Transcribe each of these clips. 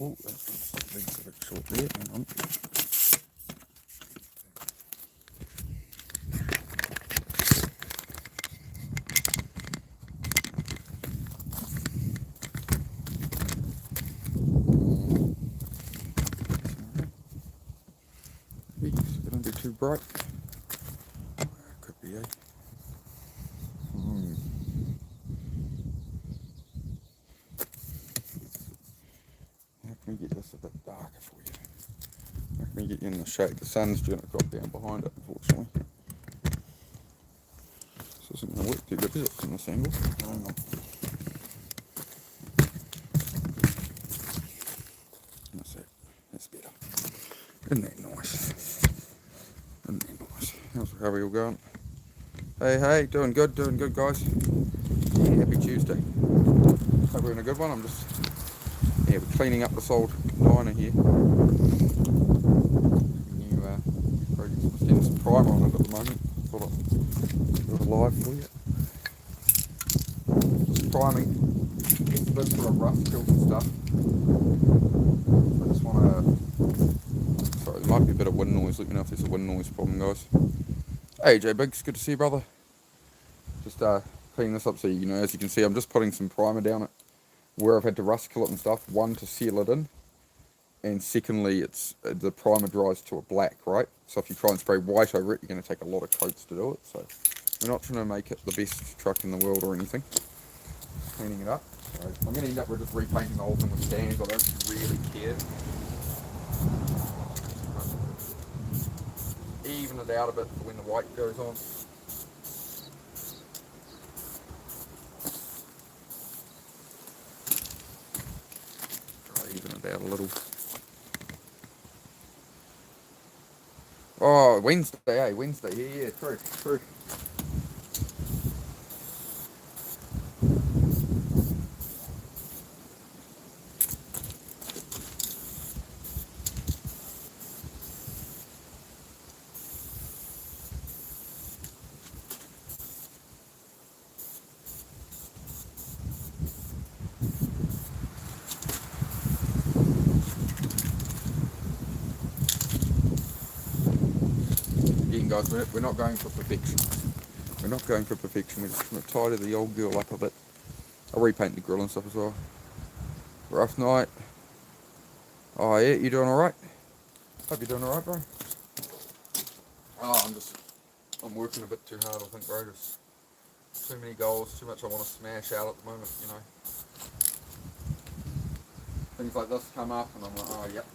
Oh, that's a bit short there. Hang on. Don't be too bright. Could be, eh? How can we get this a bit darker for you? How can we get you in the shade? The sun's going to drop down behind it, unfortunately. This isn't going to work too good, is it, from this angle? Hang on. That's it. That's better. Isn't that nice? Isn't that nice? How are we all going? Hey, doing good, guys. Yeah, happy Tuesday. Hope we're in a good one. I'm just, we're cleaning up this old diner here. New project. I'm just getting some primer on it at the moment. Thought I'd do it live for you. Just priming. It's a bit for a rust kill and stuff. I just want to. Sorry, there might be a bit of wind noise. Let me know if there's a wind noise problem, guys. Hey, J Biggs, good to see you, brother. Just cleaning this up so you know, as you can see, I'm just putting some primer down it where I've had to rust kill it and stuff. One, to seal it in, and secondly, it's the primer dries to a black, right? So if you try and spray white over it, you're going to take a lot of coats to do it. So we're not trying to make it the best truck in the world or anything. Cleaning it up. So I'm going to end up with just repainting the whole thing with stands. I don't really care. Even it out a bit for when the white goes on. Try to even it out a little. Oh, Wednesday, Wednesday. Yeah, true. Again, guys, we're not going for perfection. We're not going for perfection. We're just going to tidy the old girl up a bit. I'll repaint the grill and stuff as well. Rough night. Oh yeah, you doing alright? Hope you're doing alright, bro. Oh, I'm working a bit too hard, I think, bro. Just too many goals, too much I want to smash out at the moment, you know. Things like this come up and I'm like, oh, yep.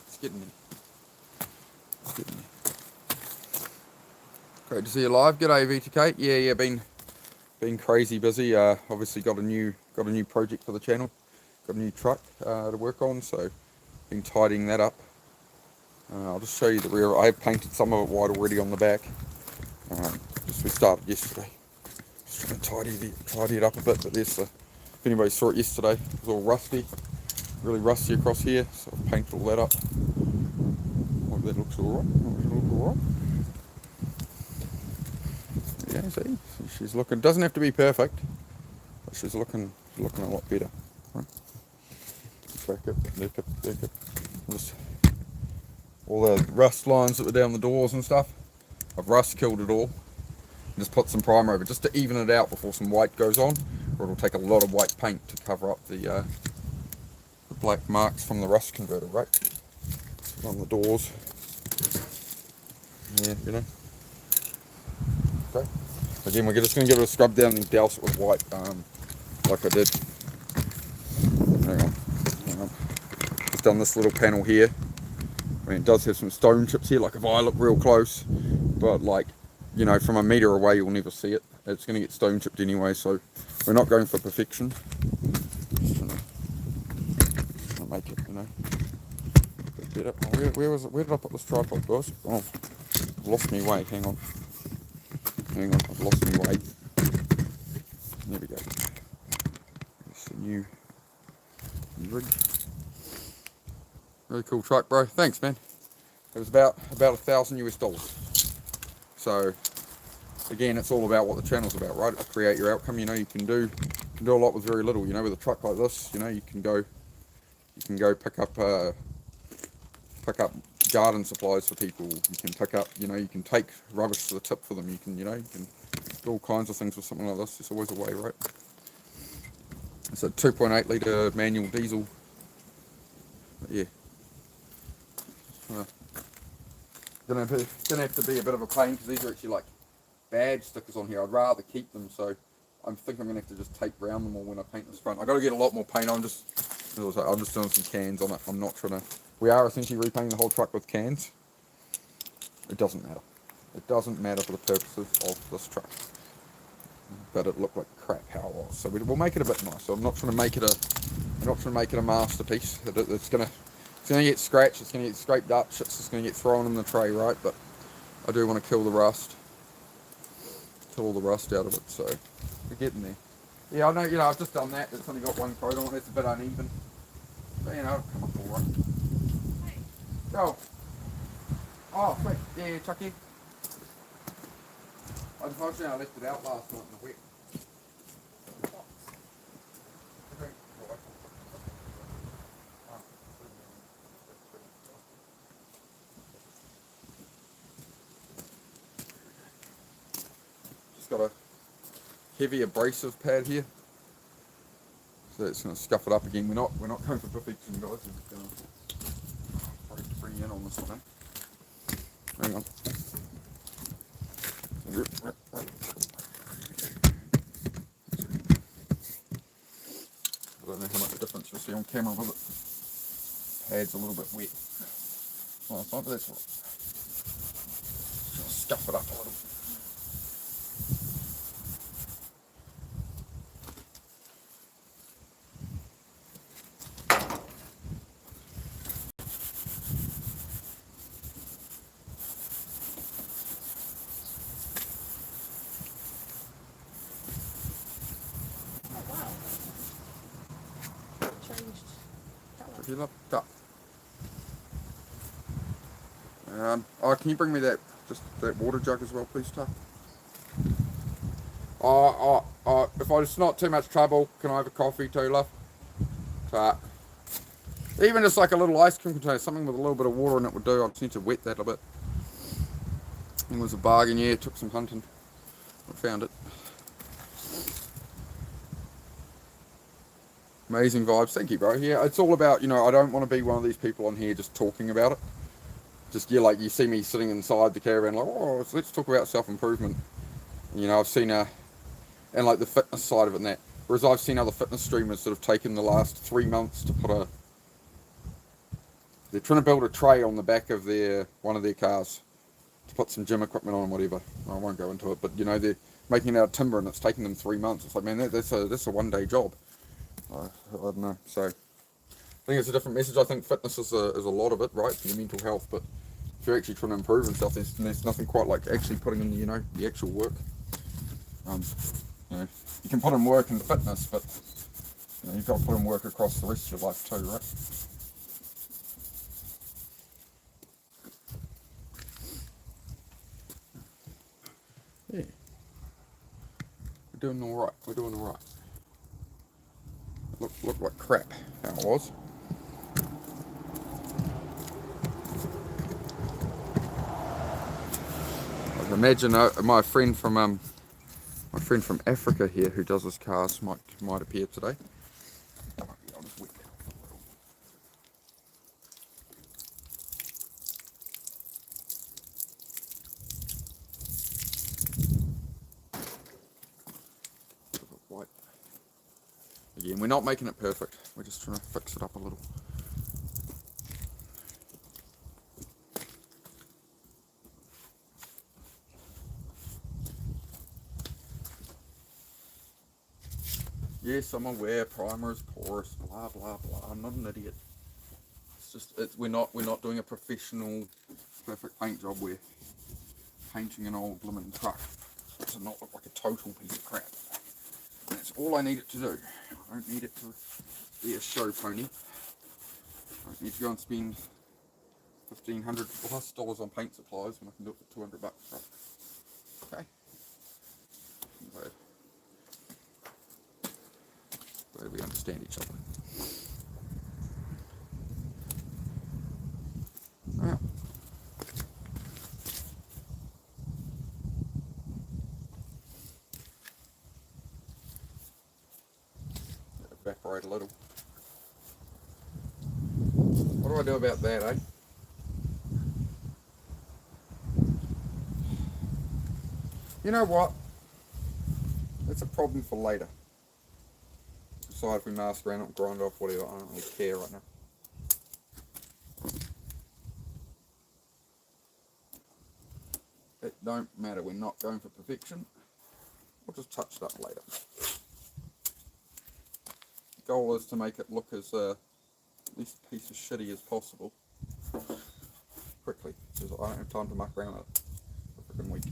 It's getting me. Great to see you live. G'day, VTK. Yeah, been crazy busy. Obviously got a new project for the channel. Got a new truck to work on, so been tidying that up. I'll just show you the rear. I have painted some of it white already on the back. We started yesterday. Just trying to tidy it up a bit, but there's the. If anybody saw it yesterday, it was all rusty, really rusty across here. So I've painted all that up. Hope that looks alright. Yeah, see, she's looking. Doesn't have to be perfect, but she's looking a lot better. Right? Back up. Just all the rust lines that were down the doors and stuff. I've rust killed it all. Just put some primer over just to even it out before some white goes on, or it'll take a lot of white paint to cover up the black marks from the rust converter, right? On the doors. Yeah, you know. Okay. Again, we're just going to give it a scrub down and douse it with white, like I did. Hang on. Just done this little panel here. I mean, it does have some stone chips here, like if I look real close, but like, you know, from a metre away you'll never see it. It's going to get stone chipped anyway, so we're not going for perfection. Just trying to make it, you know, a bit better. Oh, where did I put this tripod, guys? Oh, I've lost my way. Hang on, I've lost my way. There we go. It's a new rig. Really cool truck, bro. Thanks, man. It was about $1,000 US. So again, it's all about what the channel's about, right? It's create your outcome. You know, you can do a lot with very little. You know, with a truck like this, you know, you can go pick up garden supplies for people. You can pick up, you know, you can take rubbish to the tip for them. You can, you know, you can do all kinds of things with something like this. There's always a way, right? It's a 2.8 litre manual diesel. But yeah. Gonna have to be a bit of a pain because these are actually like badge stickers on here. I'd rather keep them, so I think I'm gonna have to just tape round them all when I paint this front. I got to get a lot more paint. I'm just doing some cans on it. I'm not trying to. We are essentially repainting the whole truck with cans. It doesn't matter. It doesn't matter for the purposes of this truck. But it looked like crap how it was. So we'll make it a bit nicer. I'm not trying to make it a masterpiece. It's gonna get scratched. It's gonna get scraped up. Shit's just gonna get thrown in the tray, right? But I do want to kill the rust. Kill all the rust out of it, so we're getting there. Yeah, I know, you know, I've just done that. It's only got one coat on it. It's a bit uneven. But, you know, it'll come up all right. Go. Oh, quick. Yeah, Chucky. Unfortunately, I left it out last night in the wet. Just got a heavy abrasive pad here, so it's going to scuff it up again. We're not going for perfection, guys. We're just going to bring in on this one. Hang on. I don't know how much difference you'll see on camera with it. Pad's a little bit wet. Well, it's not, but that's all right. Just scuff it up a little. You love that. Oh, can you bring me that water jug as well, please, Tuck? If it's not too much trouble, can I have a coffee too, love? Tuck. Even just like a little ice cream container, something with a little bit of water in it would do. I just need to wet that a bit. It was a bargain, yeah, took some hunting. I found it. Amazing vibes, thank you, bro. Yeah, it's all about, you know, I don't want to be one of these people on here just talking about it. Just, yeah, like you see me sitting inside the caravan, like, oh, let's talk about self-improvement. You know, I've seen and like the fitness side of it and that. Whereas I've seen other fitness streamers that have taken the last 3 months to they're trying to build a tray on the back of one of their cars to put some gym equipment on and whatever. I won't go into it, but you know, they're making it out of timber and it's taking them 3 months. It's like, man, that's a one-day job. I don't know. So I think it's a different message. I think fitness is a lot of it, right, for your mental health. But if you're actually trying to improve yourself, there's nothing quite like actually putting in the actual work. You know, you can put in work in fitness, but you know, you've got to put in work across the rest of your life too, right? Yeah, we're doing all right. We're doing all right. Look like crap. How it was. I imagine my friend from Africa here who does his cars might appear today. I'll just wet that off a little. White. Again, we're not making it perfect. We're just trying to fix it up a little. Yes, I'm aware primer is porous, blah blah blah. I'm not an idiot. It's just we're not doing a professional perfect paint job. We're painting an old blooming truck. It does not look like a total piece of crap. And that's all I need it to do. I don't need it to be a show pony. I don't need to go and spend $1,500 plus dollars on paint supplies when I can do it for $200, right? Okay. Glad we understand each other. Now, evaporate a little. What do I do about that, eh? You know what? It's a problem for later. Decide if we mask around it, grind it off, whatever. I don't really care right now. It don't matter. We're not going for perfection. We'll just touch it up later. The goal is to make it look as least piece of shitty as possible. Quickly, because I don't have time to muck around it for a freaking week.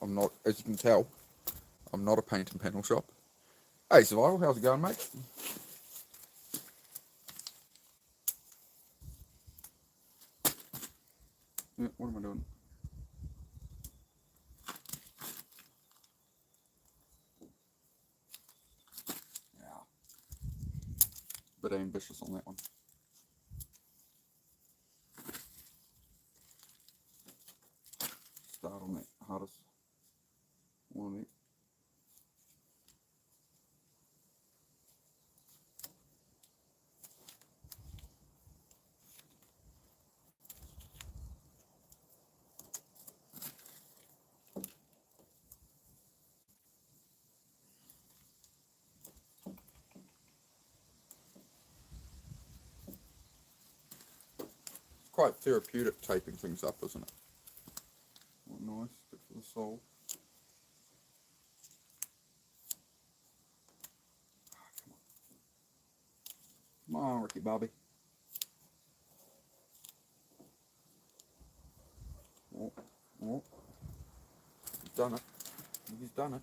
I'm not, as you can tell, I'm not a paint and panel shop. Hey Survival, how's it going, mate? Yeah, what am I doing? Yeah. Bit ambitious on that one. Start on that hardest one there. Quite therapeutic taping things up, isn't it? Oh, nice, good for the soul. Come on, Ricky Bobby. Oh, oh. He's done it. He's done it.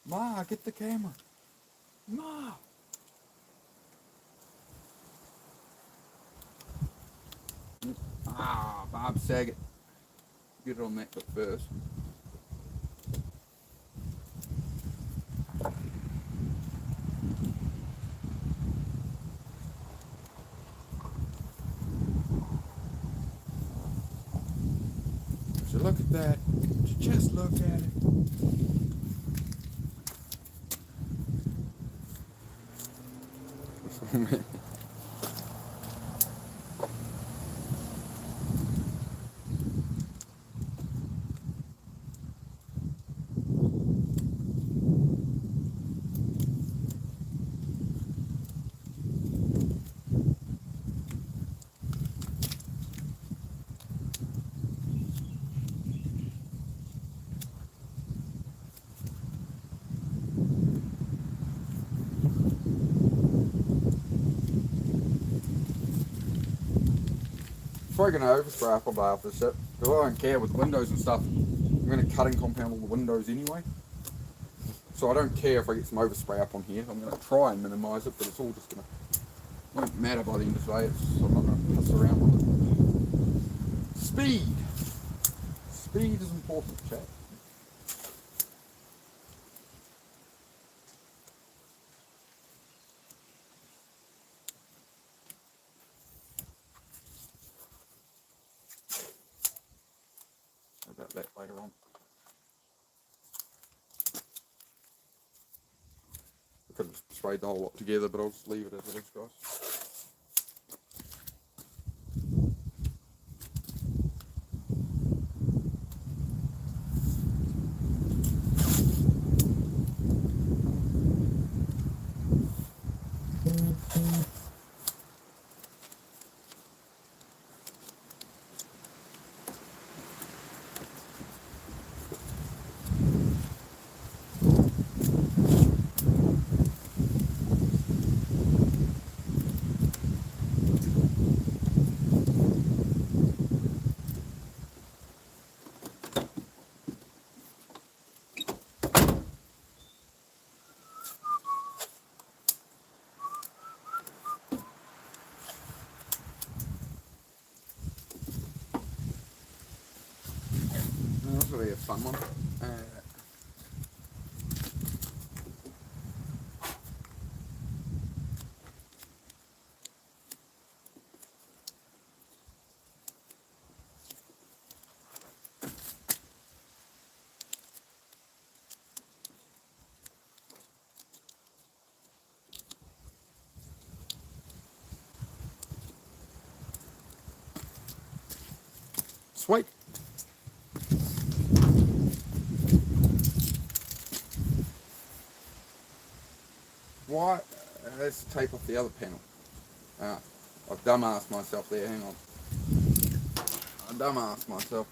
Ma, get the camera. Ma. Ah, Bob Saget. Get it on that bit first. So look at that. Just look at it. Oh, man. Probably going to overspray up on half this shit, because I don't care with windows and stuff. I'm going to cutting compound all the windows anyway, so I don't care if I get some overspray up on here. I'm going to try and minimise it, but it's all just going to, won't matter by the end of the day. I'm not going to piss around with it. Speed is important, chat. About that later on. I could have sprayed the whole lot together, but I'll just leave it as it is, guys. will be a fun one. Sweet. Why? Let's tape off the other panel. I've dumbassed myself there. Hang on. I dumbassed myself.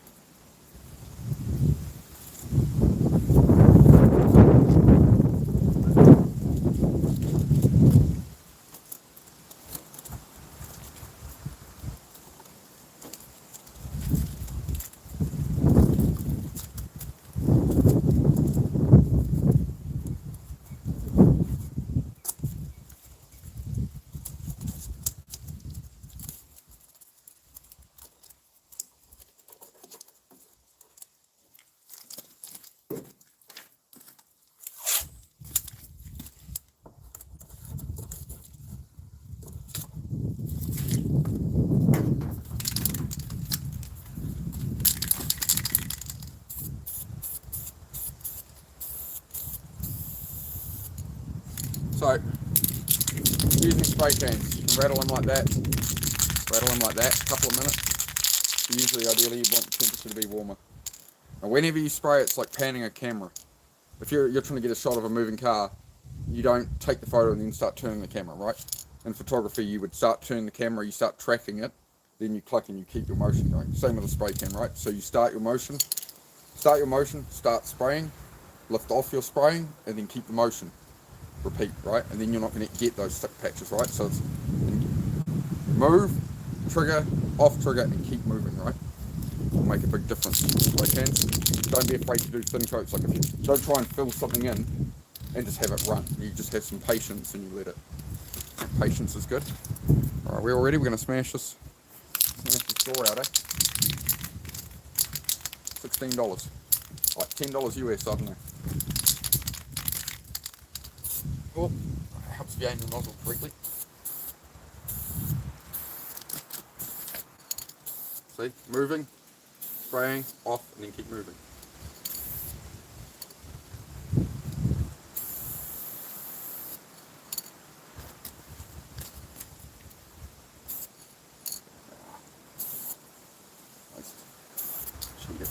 So, using spray cans, you can rattle them like that, a couple of minutes. Usually, ideally, you want the temperature to be warmer. Now, whenever you spray, it's like panning a camera. If you're trying to get a shot of a moving car, you don't take the photo and then start turning the camera, right? In photography, you would start turning the camera, you start tracking it, then you click and you keep your motion going. Same with a spray can, right? So you start your motion, start spraying, lift off your spraying, and then keep the motion. Repeat, right? And then you're not going to get those stick patches, right? So it's move, trigger, off trigger, and keep moving, right? It'll make a big difference. Spray cans. Don't be afraid to do thin coats. Like if you don't try and fill something in and just have it run. You just have some patience and you let it. Patience is good. Alright, we're all ready. We're going to smash this. Smash the straw out, eh? $16. Like $10 US, I don't know. Oh, helps you aim the nozzle correctly. See, moving, spraying, off, and then keep moving. Nice. Cheat it.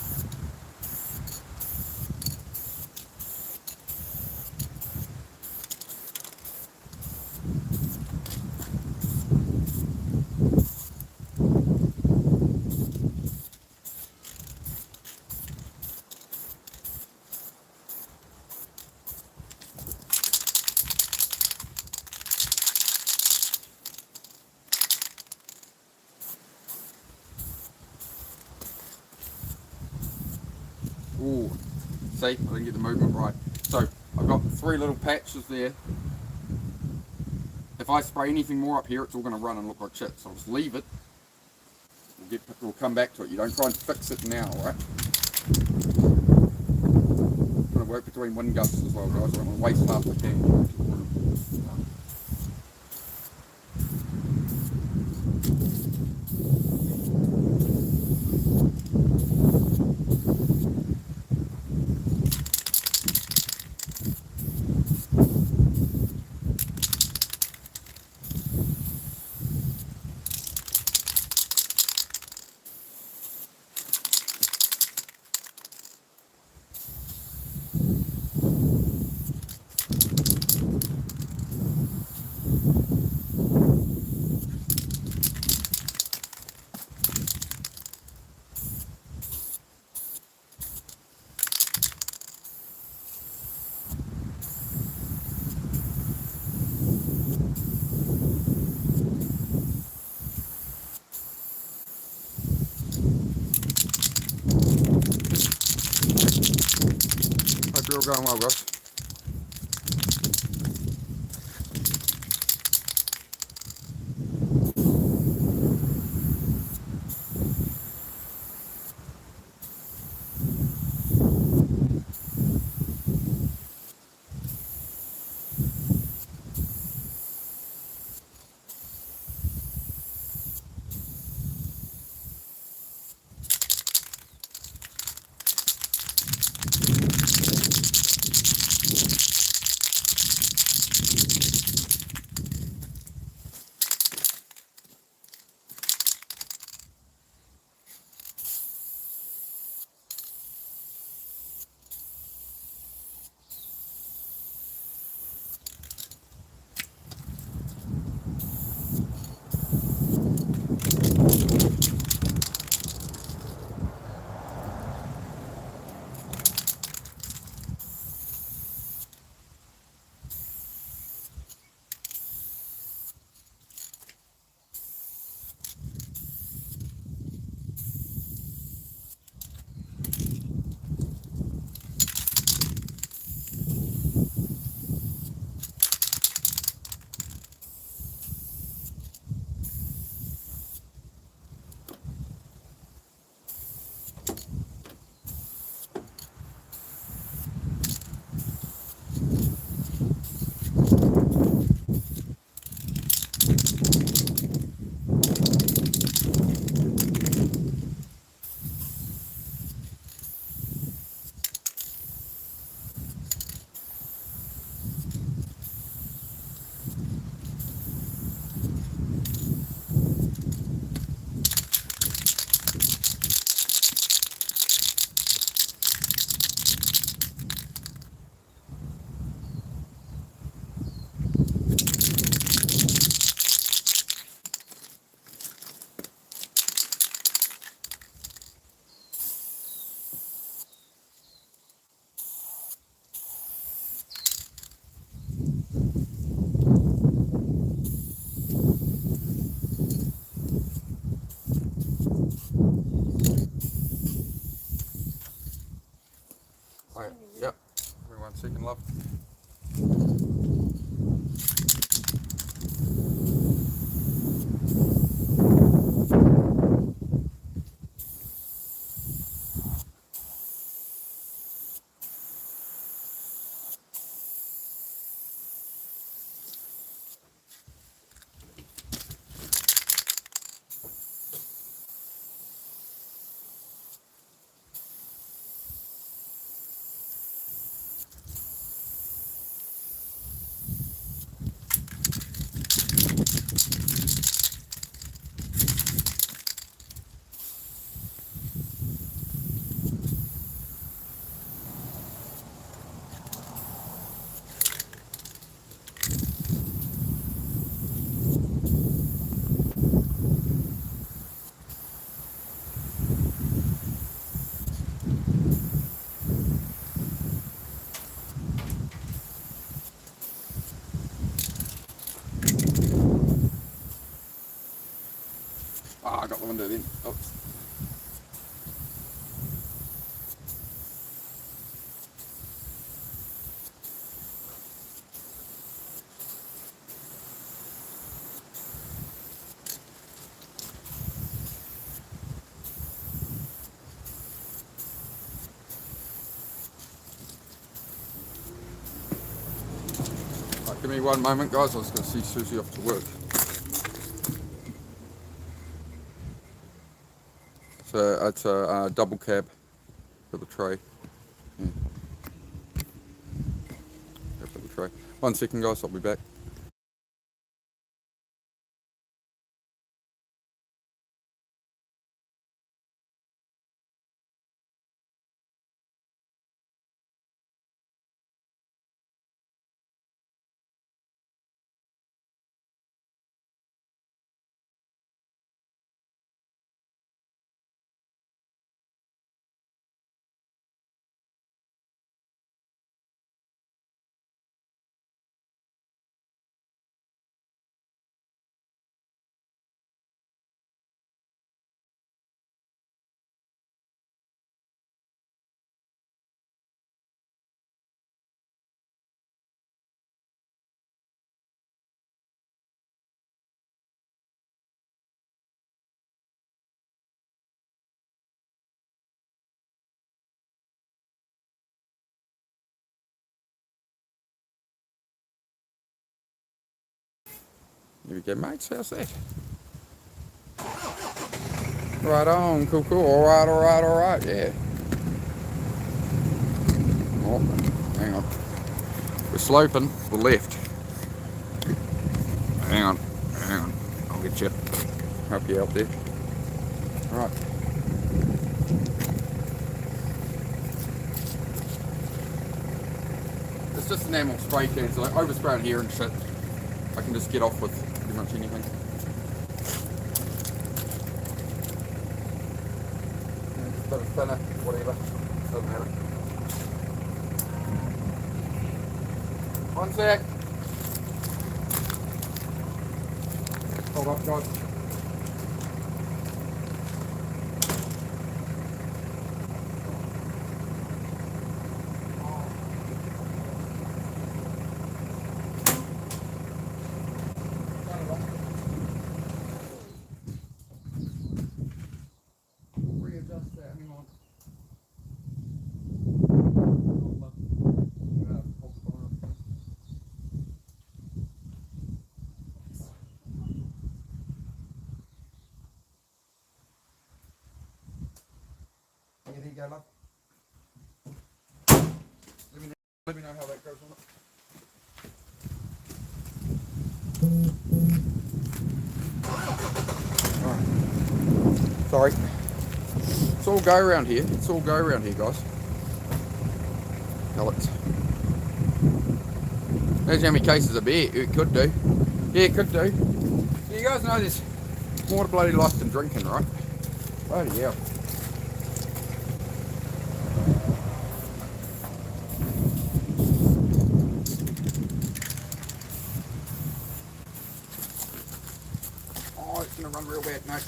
Ooh, see, I didn't get the movement right. So, I've got 3 little patches there. If I spray anything more up here, it's all going to run and look like shit. So I'll just leave it. We'll come back to it. You don't try and fix it now, right? I'm going to work between wind gusts as well, guys. I'm going to waste half the can. Hope you're all going well, guys. Wait, yep. Give me 1 second, love. Ah, I got the window then. Oops. Right, give me 1 moment, guys. I was going to see Susie off to work. So it's a double cab for the tray. Yeah. For the tray. 1 second, guys. I'll be back. Here we go, mates. How's that? Right on. Cool, cool. All right. Yeah. Oh, hang on. We're sloping to the left. Hang on. I'll get you. Help you out there. Right. It's just enamel spray cans. So I overspray it here and shit. I can just get off with pretty much anything. Just a bit of thinner, whatever. Doesn't matter. 1 sec. Hold up, guys. Readjust that. Hang on. There you go, love. Let me know how that goes on it. Right. Sorry. It's all go around here. Guys. Pellets. There's how many cases of beer it could do. Yeah, it could do. You guys know there's more to bloody life than drinking, right? Bloody hell. Oh, it's gonna run real bad. No.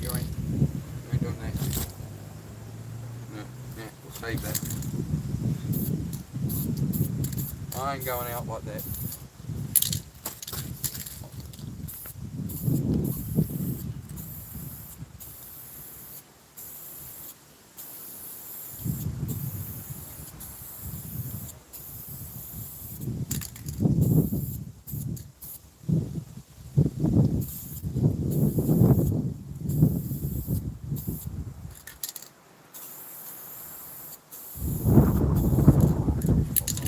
You ain't doing that. No, we'll save that. I ain't going out like that.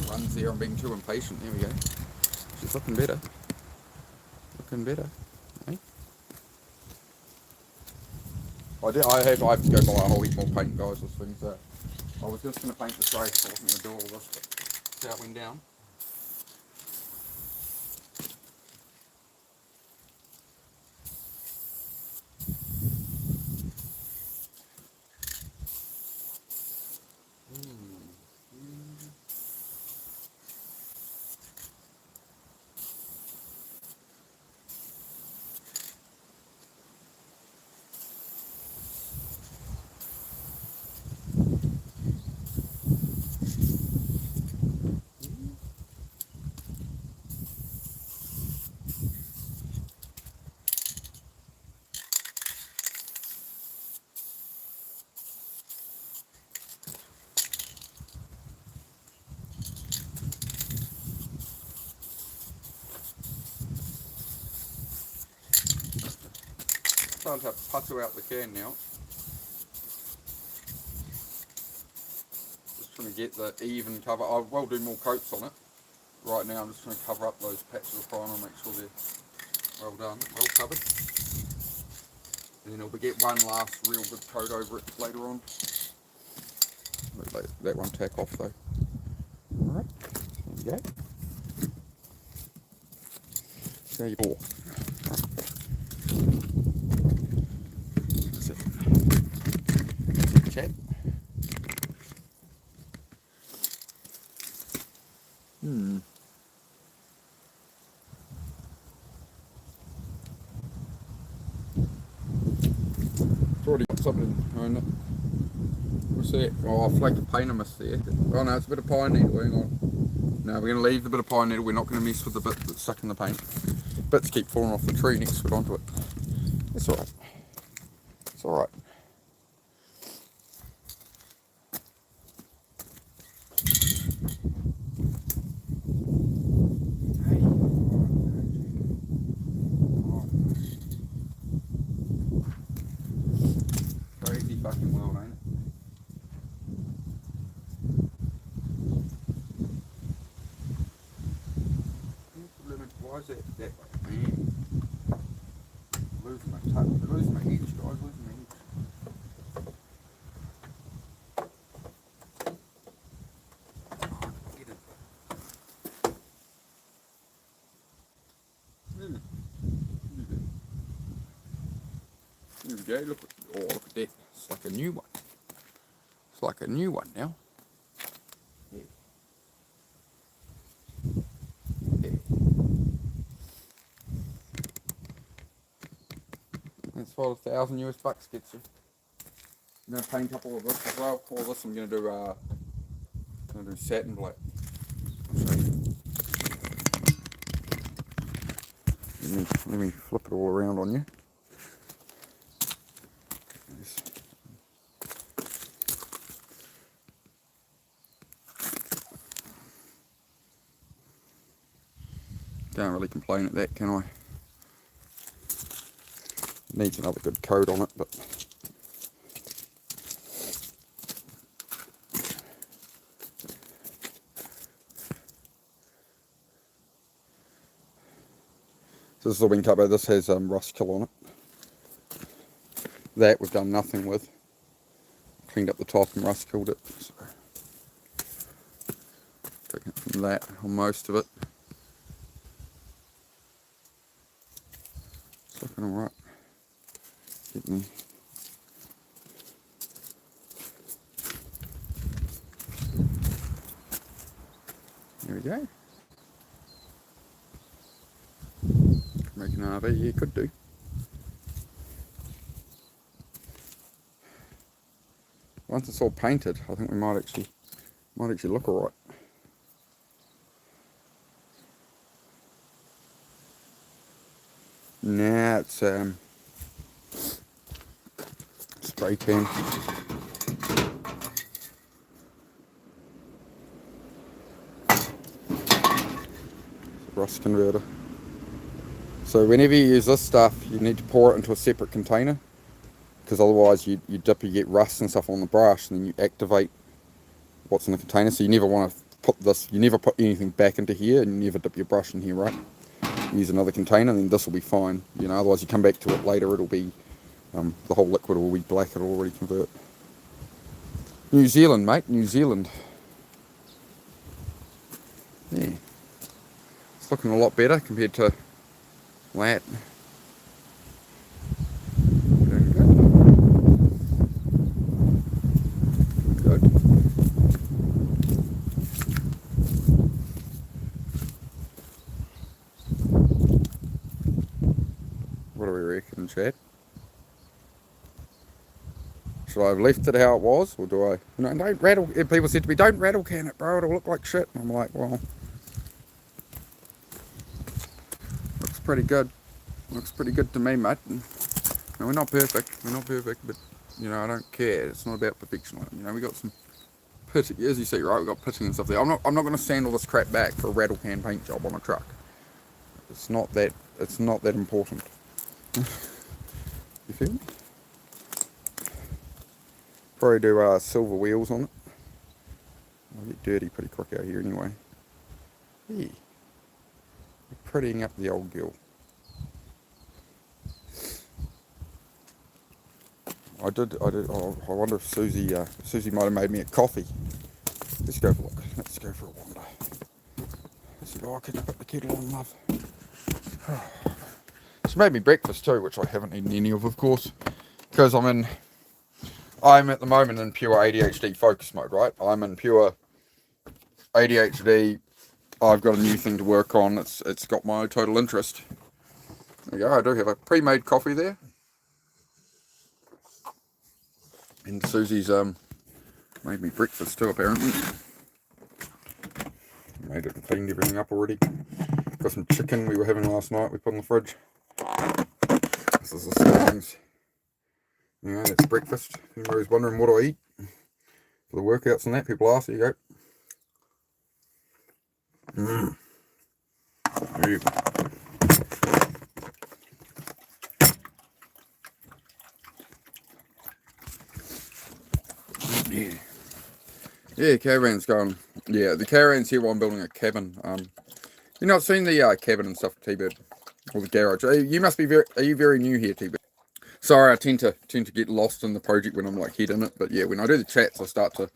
Runs there, I'm being too impatient. There we go. She's looking better. Looking better. Eh? I have to go buy a whole heap more paint, guys. This thing's I was just going to paint this race, I wasn't going to do all this, but see how it went down. Starting to putter out the can now. Just trying to get the even cover. I will do more coats on it. Right now I'm just trying to cover up those patches of primer and make sure they're well done, well covered. And then I'll get one last real good coat over it later on. Let that one tack off though. Alright, there you go. There you go. That's it. Chat. It's already got something on it. What's that? Oh, I flaked a paint mist there. Oh no, it's a bit of pine needle, hang on. No, we're going to leave the bit of pine needle, we're not going to mess with the bit that's stuck in the paint. Bits keep falling off the tree next to it onto it. It's alright. It's alright. Crazy fucking world, ain't it? Why is that way? Man. Losing my touch, losing my edge, guys, losing my edge. Get it. There we go, look at that. It's like a new one. It's like a new one now. Yeah. Yeah. That's what $1,000 gets you. I'm gonna paint up all of this as well. All this I'm gonna do satin black. Let me flip it all around on you. Can't really complain at that, can I? Needs another good coat on it, but so this has all been covered. This has rust kill on it. That we've done nothing with. Cleaned up the top and rust killed it. So, taking it from that on most of it. It's looking alright. Getting there we go. Make an RV, yeah, could do. once it's all painted, I think we might actually look alright. Now it's spray tan. Rust converter. So whenever you use this stuff, you need to pour it into a separate container, because otherwise you get rust and stuff on the brush, and then you activate what's in the container. So you never want to put this, you never put anything back into here, and you never dip your brush in here, right? Use another container, and then this will be fine. You know, otherwise you come back to it later, it'll be the whole liquid will be black. It'll already convert. New Zealand, mate. New Zealand. Yeah, it's looking a lot better compared to that. Doing good. Good. What do we reckon, Chad? Should I have left it how it was, or do I? No, don't rattle. People said to me, "Don't rattle can it, bro. It'll look like shit." And I'm like, well, looks pretty good. Looks pretty good to me, mate. No, we're not perfect. We're not perfect, but you know, I don't care. It's not about perfection. You know, we got some pitting, as you see, right? We got pitting and stuff there. I'm not going to sand all this crap back for a rattle can paint job on a truck. It's not that. It's not that important. You feel me? Probably do silver wheels on it. I'll get dirty pretty quick out here anyway. Yeah. We're prettying up the old girl. I did. Oh, I wonder if Susie might have made me a coffee. Let's go for a look. Let's go for a wander. Let's see. Oh, can you put the kettle on, love? She made me breakfast too, which I haven't eaten any of course, because I'm at the moment in pure ADHD focus mode, right? I'm in pure ADHD. I've got a new thing to work on. It's got my total interest. There you go. I do have a pre-made coffee there. And Susie's made me breakfast too, apparently. Made it and cleaned everything up already. Got some chicken we were having last night we put in the fridge. This is the things. You know, that's breakfast. Everybody's wondering what I eat for the workouts and that. People ask, there you go. There you go. Yeah. Yeah, caravan's going. Yeah, the caravan's here while I'm building a cabin. You not seen the cabin and stuff, T-Bird, or the garage? You must be Are you very new here, T-Bird? Sorry, I tend to get lost in the project when I'm like head in it. But yeah, when I do the chats, I start to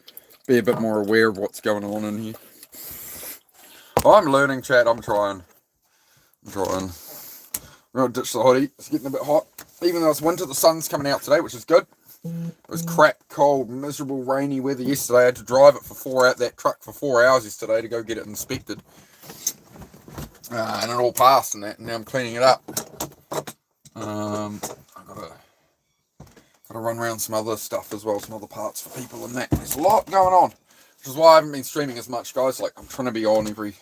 be a bit more aware of what's going on in here. I'm learning, chat. I'm trying. We're gonna ditch the hottie. It's getting a bit hot. Even though it's winter, the sun's coming out today, which is good. It was crap, cold, miserable, rainy weather yesterday. I had to drive it for that truck for 4 hours yesterday to go get it inspected. And it all passed and that, and now I'm cleaning it up. I gotta run around some other stuff as well, some other parts for people and that. There's a lot going on, which is why I haven't been streaming as much, guys. Like, I'm trying to be on every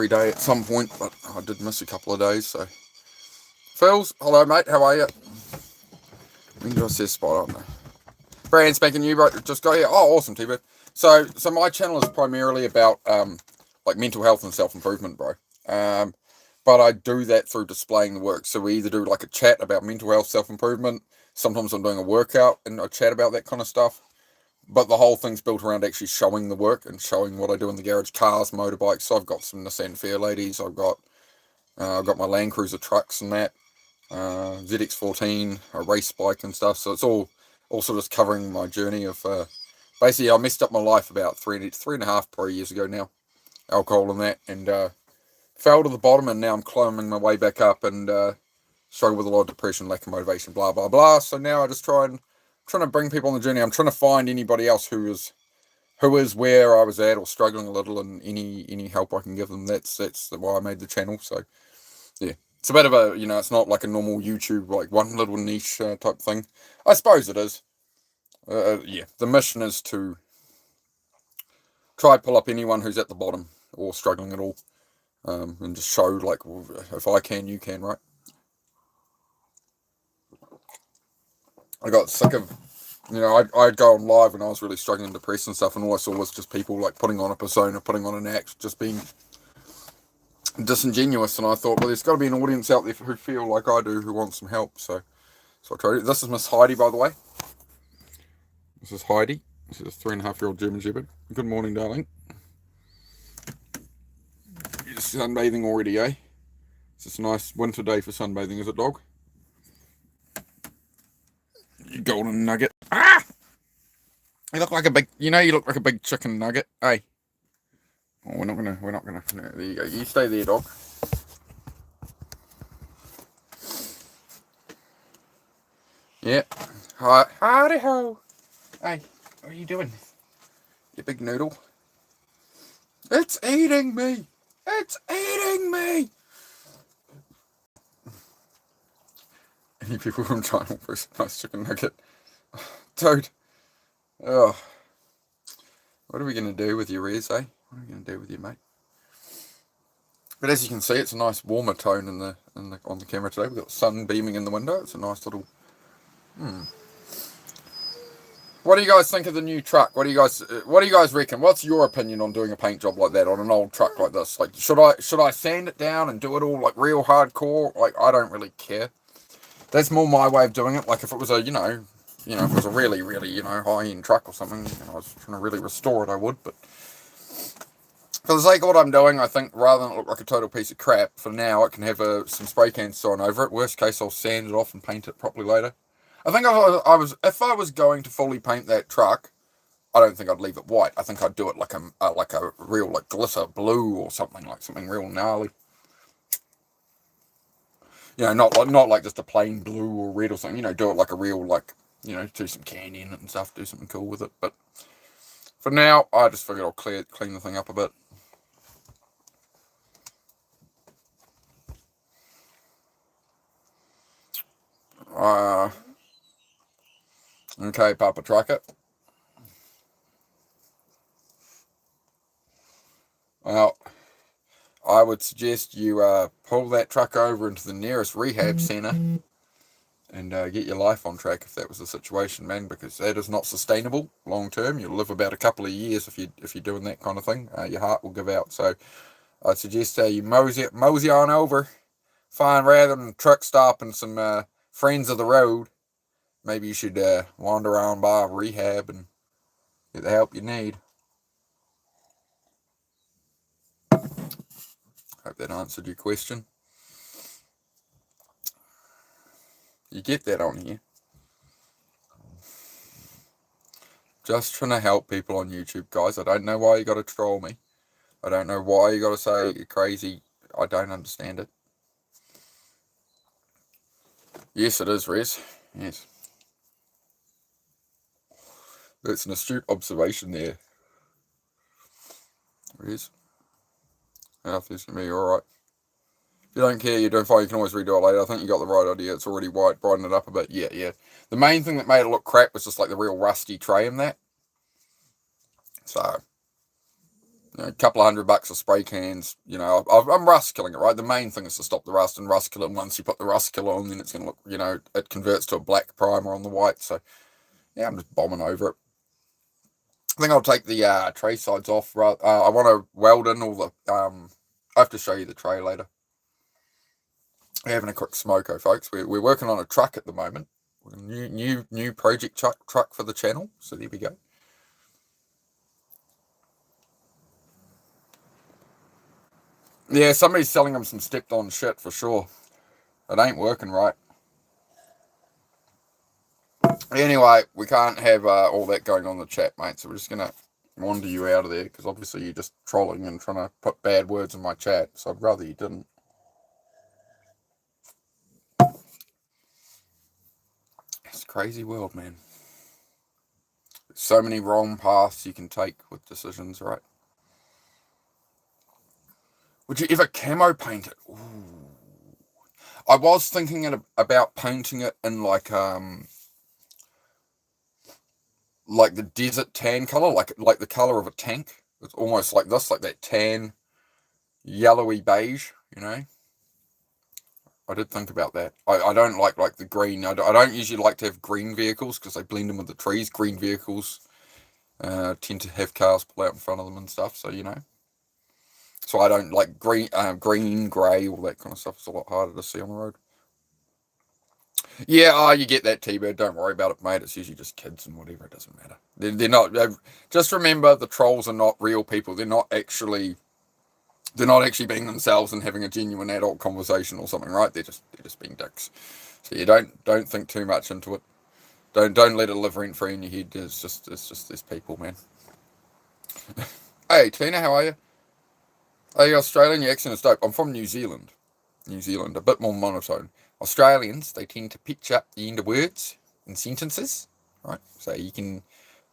day at some point, but I did miss a couple of days, so. Phils, hello mate, how are you? I think I said spot on. Brand spanking new, bro. Just got here. Oh, awesome, T-Bird. So my channel is primarily about like mental health and self-improvement, bro. But I do that through displaying the work. So we either do like a chat about mental health, self-improvement. Sometimes I'm doing a workout and I chat about that kind of stuff. But the whole thing's built around actually showing the work and showing what I do in the garage, cars, motorbikes. So I've got some Nissan Fair ladies. I've got my Land Cruiser trucks and that. ZX14, a race bike and stuff. So it's all sort of covering my journey of basically I messed up my life about three and a half probably years ago now, alcohol and that, and fell to the bottom, and now I'm climbing my way back up, and struggle with a lot of depression, lack of motivation, blah blah blah. So now I just trying to bring people on the journey. I'm trying to find anybody else who is where I was at or struggling a little, and any help I can give them. That's why I made the channel. So yeah. It's a bit of a, it's not like a normal YouTube, like one little niche type thing. I suppose it is. Yeah, the mission is to try pull up anyone who's at the bottom or struggling at all, and just show, like, if I can, you can, right? I got sick of, I'd go on live when I was really struggling, depressed and stuff, and all I saw was just people, like, putting on a persona, putting on an act, just being disingenuous, and I thought, well, there's got to be an audience out there who feel like I do, who want some help, so I tried it. This is Miss Heidi, by the way. This is Heidi. This is a 3.5-year-old German Shepherd. Good morning, darling. You're sunbathing already, eh? It's just a nice winter day for sunbathing, is it, dog? You golden nugget. Ah! You look like a big, you look like a big chicken nugget, eh? Oh, we're not gonna, no, there you go. You stay there, dog. Yeah. Hi, howdy ho. Hey, what are you doing? You big noodle. It's eating me. It's eating me. Any people from China for a nice chicken nugget? Dude. Oh. What are we going to do with your ears, eh? What are we going to do with you, mate? But as you can see, it's a nice warmer tone on the camera today. We've got the sun beaming in the window. It's a nice little... What do you guys think of the new truck? What do you guys reckon? What's your opinion on doing a paint job like that on an old truck like this? Like, should I sand it down and do it all like real hardcore? Like, I don't really care. That's more my way of doing it. Like, if it was a, if it was a really, really, high-end truck or something, I was trying to really restore it, I would. But for the sake of what I'm doing, I think rather than it look like a total piece of crap, for now, it can have some spray cans thrown over it. Worst case, I'll sand it off and paint it properly later. I think if I was going to fully paint that truck, I don't think I'd leave it white. I think I'd do it like a real, like, glitter blue or something, like something real gnarly. Not like just a plain blue or red or something. Do it like a real, like, do some candy in it and stuff, do something cool with it. But for now, I just figured I'll clean the thing up a bit. Okay, Papa Trucker. Well, I would suggest you pull that truck over into the nearest rehab centre and get your life on track if that was the situation, man, because that is not sustainable long term. You'll live about a couple of years if you're doing that kind of thing. Your heart will give out. So I'd suggest you mosey on over. Find, rather than truck stop and some friends of the road, maybe you should wander around by rehab and get the help you need. Hope that answered your question. You get that on here. Just trying to help people on YouTube, guys. I don't know why you got to troll me. I don't know why you got to say you're crazy. I don't understand it. Yes, it is, Rez. Yes. That's an astute observation there, Rez. Healthy's going to be alright. If you don't care, you don't find, you can always redo it later. I think you got the right idea. It's already white. Brighten it up a bit. Yeah. The main thing that made it look crap was just like the real rusty tray in that. So, a couple of $100 of spray cans. I'm rust killing it, right? The main thing is to stop the rust and rust kill it. And once you put the rust killer on, then it's going to look, it converts to a black primer on the white. So, yeah, I'm just bombing over it. I think I'll take the tray sides off. I want to weld in all the... I have to show you the tray later. We're having a quick smoko, folks. We're working on a truck at the moment. New project truck for the channel. So there we go. Yeah, somebody's selling them some stepped-on shit for sure. It ain't working right. Anyway, we can't have all that going on in the chat, mate. So we're just gonna wander you out of there because obviously you're just trolling and trying to put bad words in my chat. So I'd rather you didn't. It's a crazy world, man. There's so many wrong paths you can take with decisions, right? Would you ever camo paint it? Ooh. I was thinking about painting it in like like the desert tan color, like the color of a tank. It's almost like this, like that tan, yellowy beige, you know. I did think about that. I don't like the green. I don't usually like to have green vehicles because they blend in with the trees. Green vehicles tend to have cars pull out in front of them and stuff. So you know. So I don't like green, grey, all that kind of stuff. It's a lot harder to see on the road. Yeah, you get that T-bird. Don't worry about it, mate. It's usually just kids and whatever. It doesn't matter. They're not. Just remember, the trolls are not real people. They're not actually. They're not actually being themselves and having a genuine adult conversation or something, right? They're just being dicks. So you don't think too much into it. Don't let it live rent free in your head. It's just these people, man. Hey Tina, how are you? Are you Australian? Your accent is dope. I'm from New Zealand. New Zealand, a bit more monotone. Australians, they tend to pitch up the end of words and sentences, right? So you can,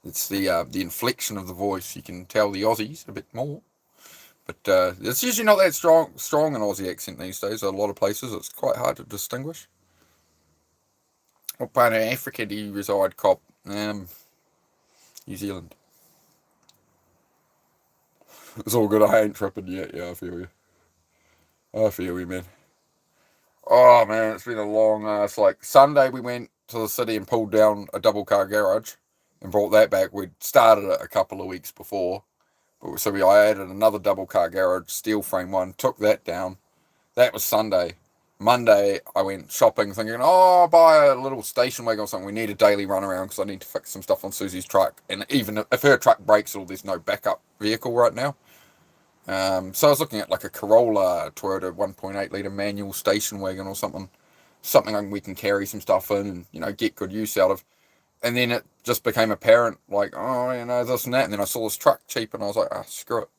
it's the inflection of the voice. You can tell the Aussies a bit more, but it's usually not that strong an Aussie accent these days. A lot of places, it's quite hard to distinguish. What part of Africa do you reside, Cop? New Zealand. It's all good. I ain't tripping yet. Yeah, I feel you. I feel you, man. Oh man, it's been a long ass. Like Sunday, we went to the city and pulled down a double car garage and brought that back. We'd started it a couple of weeks before, but I added another double car garage, steel frame one, took that down. That was Sunday. Monday, I went shopping, thinking, oh, I'll buy a little station wagon or something. We need a daily run around because I need to fix some stuff on Susie's truck. And even if her truck breaks, there's no backup vehicle right now. So I was looking at like a Corolla Toyota 1.8 litre manual station wagon or something we can carry some stuff in and get good use out of. And then it just became apparent, like, oh, this and that. And then I saw this truck cheap, and I was like, screw it.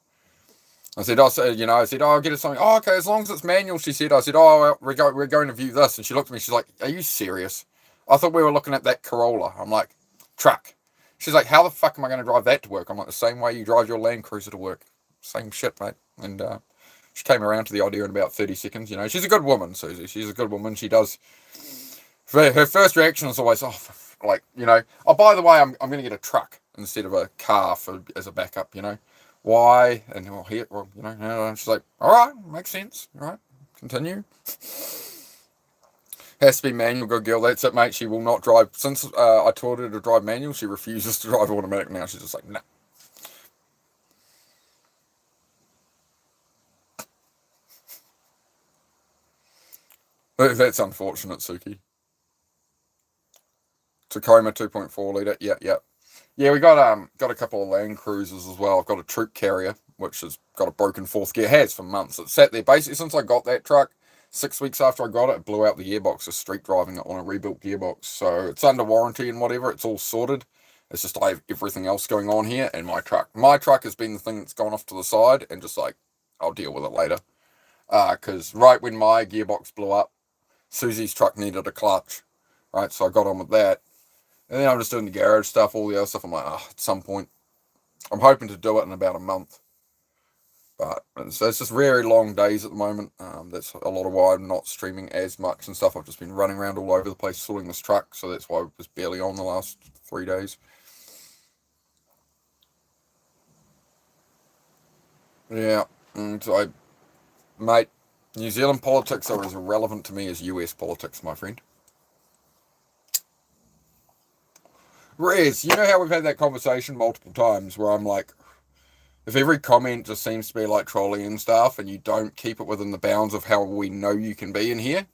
I said, I'll get it something. Oh, okay, as long as it's manual, she said. I said, oh, well, we're going to view this. And she looked at me, she's like, are you serious? I thought we were looking at that Corolla. I'm like, truck. She's like, how the fuck am I going to drive that to work? I'm like, the same way you drive your Land Cruiser to work. Same shit, mate. And she came around to the idea in about 30 seconds. She's a good woman, Susie. She's a good woman. She does. Her first reaction is always, oh, by the way, I'm going to get a truck instead of a car as a backup, Why? And she's like, all right, makes sense. All right, continue. Has to be manual, good girl. That's it, mate. She will not drive. Since I taught her to drive manual, she refuses to drive automatic now. She's just like, nah. That's unfortunate, Suki. Tacoma 2.4 litre. Yeah. We got a couple of Land Cruisers as well. I've got a troop carrier which has got a broken fourth gear. Has for months. It sat there basically since I got that truck. 6 weeks after I got it, it blew out the gearbox. Just street driving it on a rebuilt gearbox. So it's under warranty and whatever. It's all sorted. It's just I have everything else going on here and my truck. My truck has been the thing that's gone off to the side and just like I'll deal with it later. Because right when my gearbox blew up, Susie's truck needed a clutch. Right, so I got on with that. And then I'm just doing the garage stuff, all the other stuff. I'm like, at some point, I'm hoping to do it in about a month. But so it's just very long days at the moment. That's a lot of why I'm not streaming as much and stuff. I've just been running around all over the place sorting this truck. So that's why I was barely on the last 3 days. Yeah. And mate, New Zealand politics are as irrelevant to me as US politics, my friend. Rez, you know how we've had that conversation multiple times where I'm like, if every comment just seems to be like trolling and stuff and you don't keep it within the bounds of how we know you can be in here,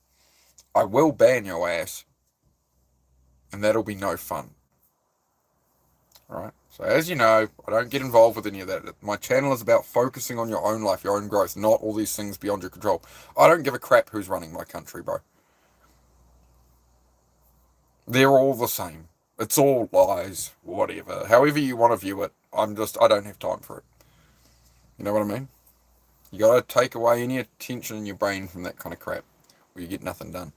I will ban your ass. And that'll be no fun. Alright? So as you know, I don't get involved with any of that. My channel is about focusing on your own life, your own growth, not all these things beyond your control. I don't give a crap who's running my country, bro. They're all the same. It's all lies, whatever. However you want to view it, I don't have time for it. You know what I mean? You gotta take away any attention in your brain from that kind of crap, or you get nothing done.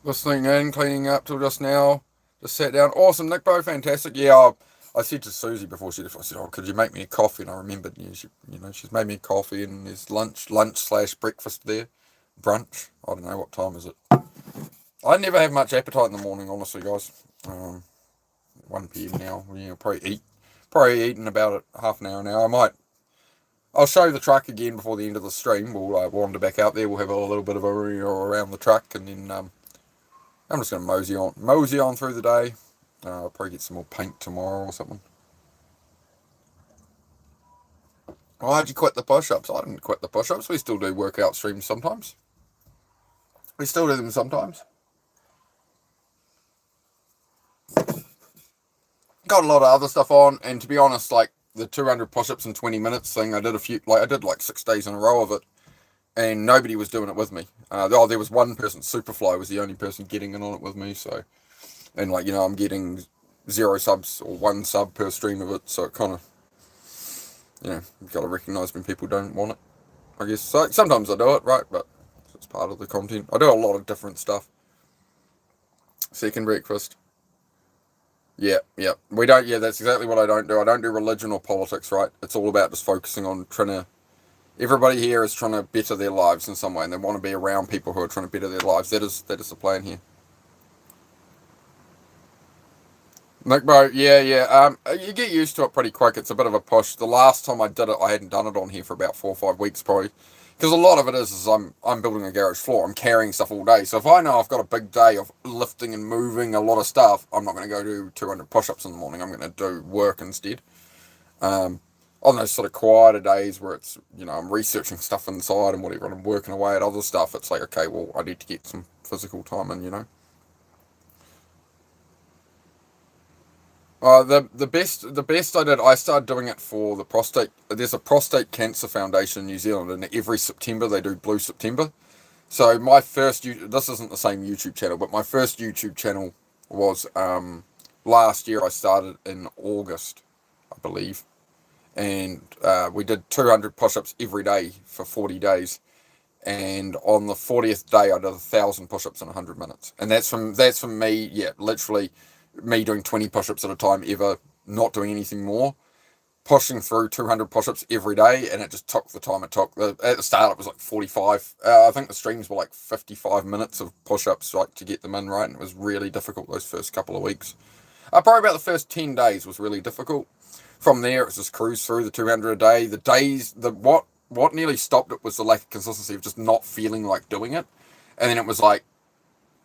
Listening in, cleaning up till just now. Just sat down. Awesome, Nick, bro, fantastic. Yeah, I said to Susie before she left, I said, oh, could you make me a coffee? And I remembered, she's made me a coffee and there's lunch/breakfast there. Brunch. I don't know, what time is it? I never have much appetite in the morning, honestly, guys. Um, 1 p.m. now. Probably eat in about half an hour now. I'll show the truck again before the end of the stream. We'll wander back out there. We'll have a little bit of a around the truck, and then I'm just gonna mosey on through the day. I'll probably get some more paint tomorrow or something. Why'd you quit the push-ups? I didn't quit the push-ups. We still do workout streams sometimes. We still do them sometimes. Got a lot of other stuff on, and to be honest, like the 200 push-ups in 20 minutes thing, I did like 6 days in a row of it, and nobody was doing it with me. There was one person. Superfly was the only person getting in on it with me. So, and like I'm getting 0 subs or 1 sub per stream of it. So it kind of, you've got to recognise when people don't want it. I guess so. Sometimes I do it, right? But it's part of the content. I do a lot of different stuff. Second breakfast. Yeah, yeah. We don't. Yeah, that's exactly what I don't do. I don't do religion or politics, right? It's all about just focusing on trying to. Everybody here is trying to better their lives in some way, and they want to be around people who are trying to better their lives. That is the plan here. Nick, bro, yeah, yeah. You get used to it pretty quick. It's a bit of a push. The last time I did it, I hadn't done it on here for about 4 or 5 weeks, probably, because a lot of it is I'm building a garage floor. I'm carrying stuff all day. So if I know I've got a big day of lifting and moving a lot of stuff, I'm not going to go do 200 push-ups in the morning. I'm going to do work instead. On those sort of quieter days where it's I'm researching stuff inside and whatever, and I'm working away at other stuff. It's like, okay, well, I need to get some physical time in. The best I started doing it for the prostate. There's a prostate cancer foundation in New Zealand, and every September they do Blue September. So my first this isn't the same YouTube channel, but my first YouTube channel was last year. I started in August, I believe, and we did 200 push-ups every day for 40 days. And on the 40th day, I did 1,000 push-ups in 100 minutes, and that's from me. Yeah, literally me doing 20 push-ups at a time, ever not doing anything more, pushing through 200 push-ups every day, and it just took the time it took. At the start, it was like 45. I think the streams were like 55 minutes of push-ups, like to get them in right, and it was really difficult those first couple of weeks. Probably about the first 10 days was really difficult. From there, it was just cruise through the 200 a day. The days, what nearly stopped it was the lack of consistency of just not feeling like doing it, and then it was like,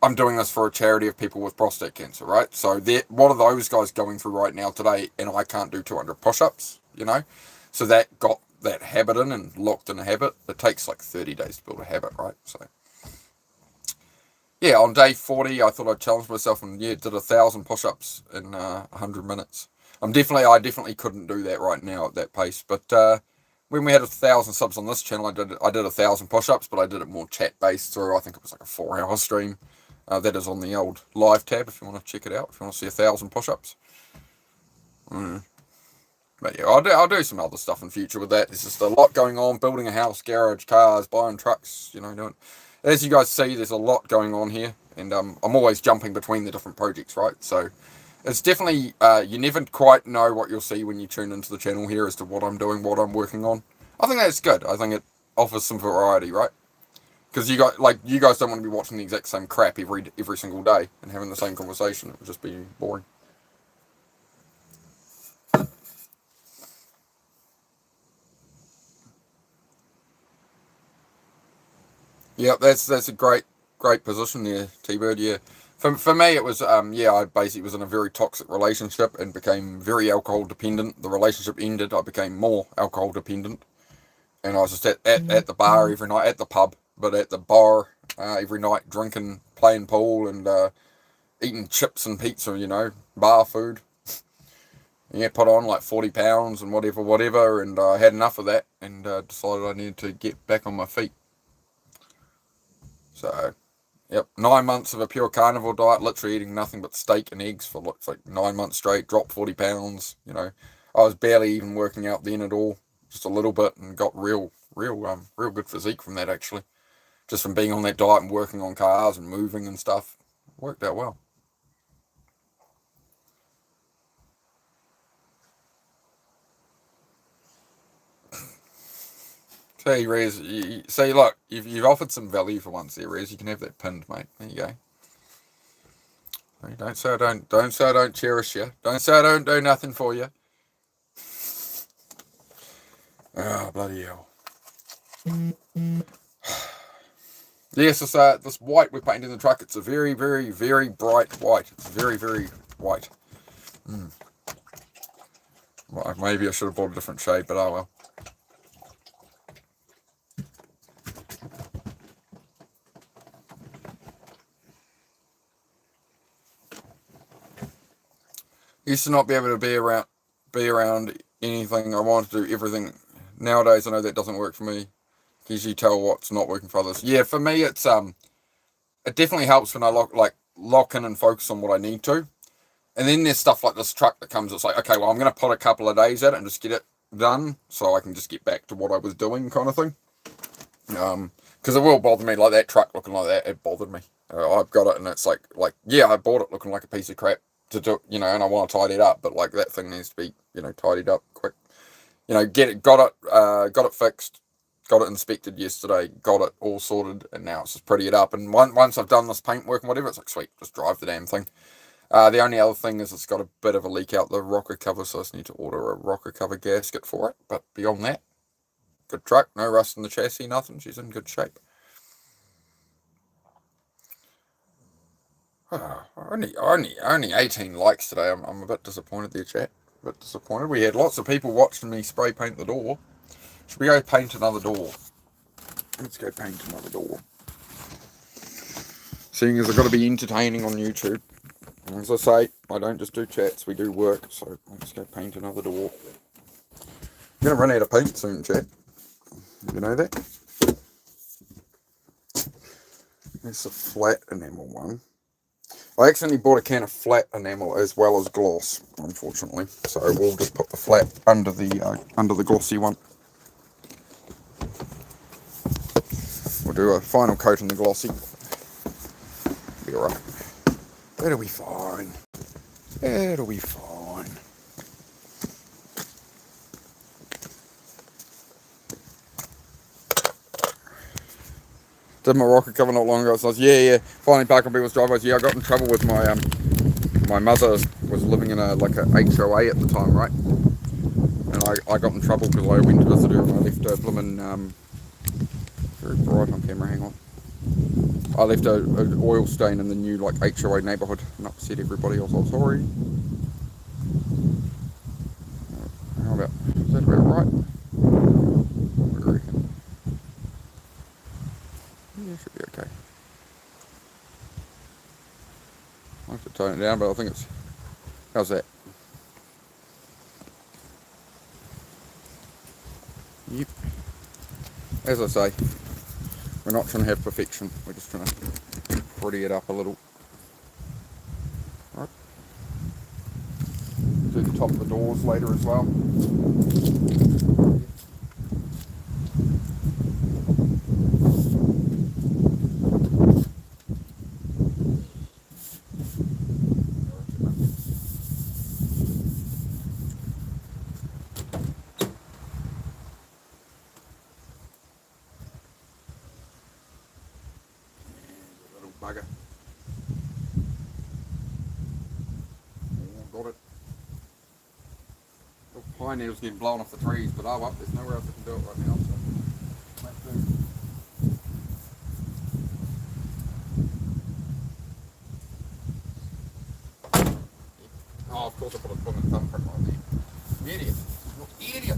I'm doing this for a charity of people with prostate cancer, right? So what are those guys going through right now today? And I can't do 200 push-ups. So that got that habit in and locked in a habit. It takes like 30 days to build a habit, right? So yeah, on day 40, I thought I'd challenge myself and did 1,000 push-ups in 100 minutes. I definitely couldn't do that right now at that pace. But when we had 1,000 subs on this channel, I did 1,000 push-ups, but I did it more chat-based through. I think it was like a 4-hour stream. That is on the old live tab if you want to check it out, if you want to see 1,000 push-ups. But yeah, I'll do some other stuff in future with that. There's just a lot going on, building a house, garage, cars, buying trucks, doing. As you guys see, there's a lot going on here, and I'm always jumping between the different projects, right? So it's definitely, you never quite know what you'll see when you tune into the channel here as to what I'm doing, what I'm working on. I think that's good. I think it offers some variety, right? Because you guys don't want to be watching the exact same crap every single day and having the same conversation. It would just be boring. Yeah, that's a great position there, T-Bird. Yeah, for me it was I basically was in a very toxic relationship and became very alcohol dependent. The relationship ended. I became more alcohol dependent, and I was just at the bar every night, at the pub, but at the bar every night, drinking, playing pool, and eating chips and pizza, bar food. Yeah, put on like 40 pounds and whatever, and I had enough of that and decided I needed to get back on my feet. So, yep, 9 months of a pure carnivore diet, literally eating nothing but steak and eggs for like 9 months straight, dropped 40 pounds. I was barely even working out then at all, just a little bit, and got real good physique from that actually. Just from being on that diet and working on cars and moving and stuff. Worked out well. Hey, Rez, see, look, you've offered some value for once there, Rez. You can have that pinned, mate. There you go. Hey, don't say I don't. Don't say I don't cherish you. Don't say I don't do nothing for you. Oh, bloody hell. Yes, this white we're painting in the truck. It's a very, very, very bright white. It's very, very white. Well, maybe I should have bought a different shade, but oh well. Used to not be able to be around anything. I wanted to do everything. Nowadays, I know that doesn't work for me. Can you tell what's not working for others? Yeah, for me, it definitely helps when I lock in and focus on what I need to. And then there's stuff like this truck that comes. It's like, okay, well, I'm going to put a couple of days at it and just get it done, so I can just get back to what I was doing, kind of thing. Because it will bother me, like that truck looking like that. It bothered me. I've got it, and it's like yeah, I bought it looking like a piece of crap to do, and I want to tidy it up, but like that thing needs to be, tidied up quick. Got it fixed, got it inspected yesterday, got it all sorted, and now it's just pretty it up. And once I've done this paintwork and whatever, it's like sweet, just drive the damn thing. The only other thing is it's got a bit of a leak out the rocker cover, so I just need to order a rocker cover gasket for it. But beyond that, good truck, no rust in the chassis, nothing. She's in good shape. Only 18 likes today. I'm a bit disappointed there, chat. A bit disappointed. We had lots of people watching me spray paint the door. Should we go paint another door? Let's go paint another door. Seeing as I've got to be entertaining on YouTube. And as I say, I don't just do chats, we do work. So let's go paint another door. I'm going to run out of paint soon, chat. You know that? There's a flat enamel one. I accidentally bought a can of flat enamel as well as gloss, unfortunately. So we'll just put the flat under the glossy one. We'll do a final coat on the glossy. Be alright. It'll be fine. It'll be fine. Did my rocker cover not long ago, so I was, yeah, finally back on people's driveways. Yeah, I got in trouble with my mother was living in a HOA at the time, right? And I got in trouble because I went to visit her and I left a blooming, very bright on camera, hang on. I left an oil stain in the new HOA neighbourhood and upset everybody else. I'm sorry. Is that about right? What do you reckon? Yeah, should be okay. I have to tone it down, but I think it's... How's that? Yep. As I say, we're not trying to have perfection. We're just trying to pretty it up a little. Right. Do the top of the doors later as well. Bugger. Got it. The pine needles getting blown off the trees, but oh well, there's nowhere else I can do it right now, so let's do. Oh, of course I put a plummet thumbprint right there. Idiot. Idiot.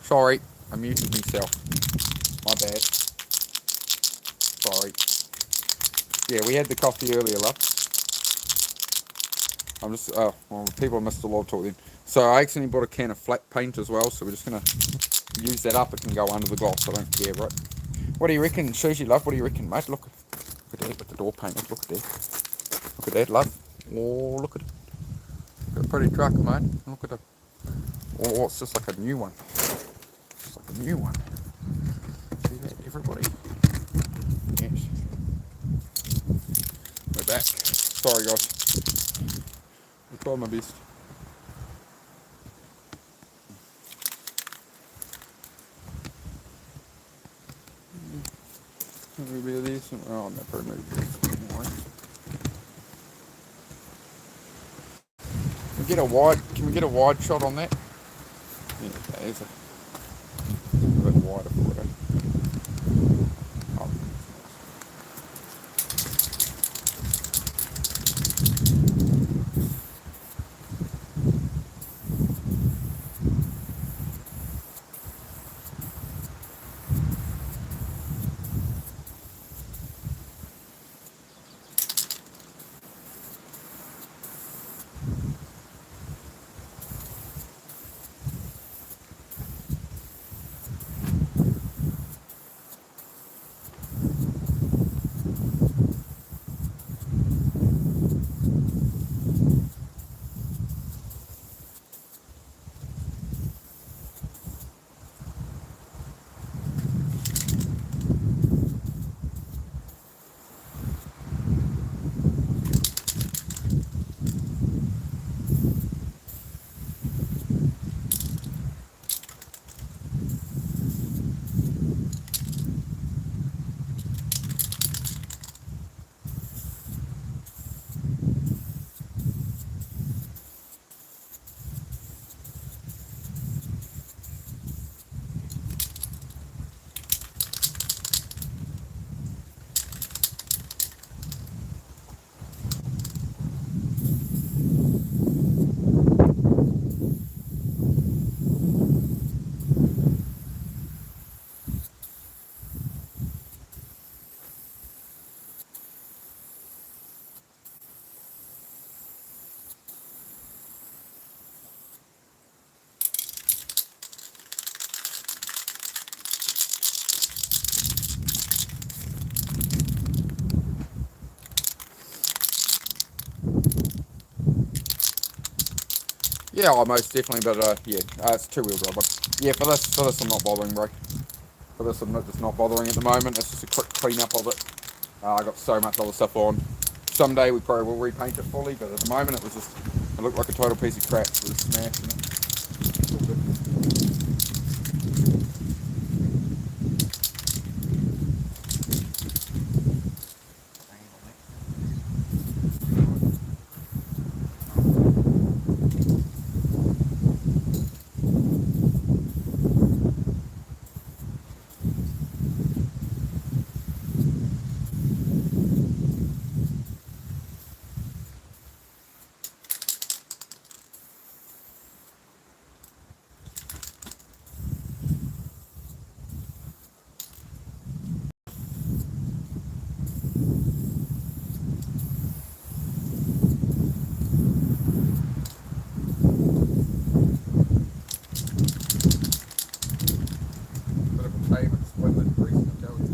Sorry, I muted myself. My bad. Sorry. Yeah, we had the coffee earlier, love. I'm just, well, people missed a lot of talk then. So I accidentally bought a can of flat paint as well, so we're just going to use that up. It can go under the gloss, I don't care, right? What do you reckon, Susie, love? What do you reckon, mate? Look at that with the door painted. Look at that. Look at that, love. Oh, look at it. Look at a pretty truck, mate. Look at it. Oh, it's just like a new one. It's like a new one. See that, everybody? Yes. We're back. Sorry, guys. I tried my best. Maybe these. Oh, I'm not probably maybe these anyway. Can we get a wide shot on that? Yeah, that is a bit wider for it. Oh. Yeah, most definitely, but yeah, it's two-wheel drive. But yeah, for this, I'm not bothering, bro. For this, I'm just not bothering at the moment. It's just a quick clean up of it. I got so much other stuff on. Someday we probably will repaint it fully, but at the moment it looked like a total piece of crap. It was smashing it. It's all good. Bit of a pavement split with grease, I tell you.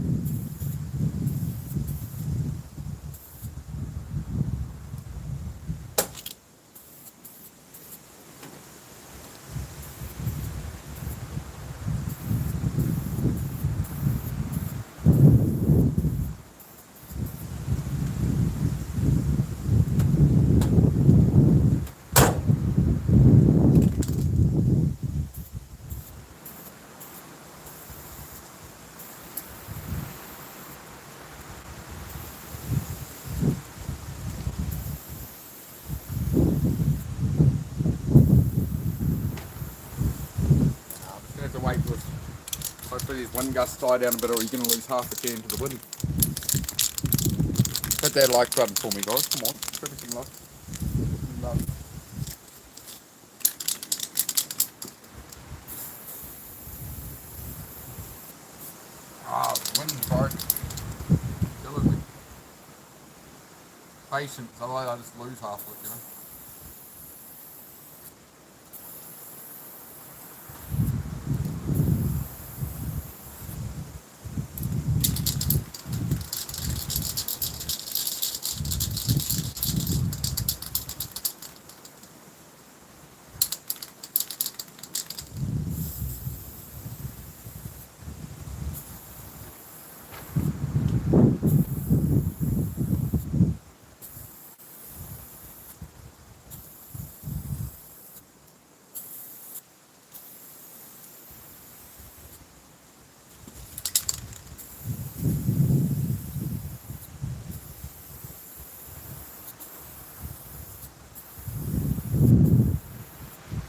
I'm just gonna have to wait for this. Hopefully these wind gusts die down a bit, or you're gonna lose half a can to the wind. Hit that like button for me, guys. Come on, give me some love. patience, otherwise I just lose half of it, you know.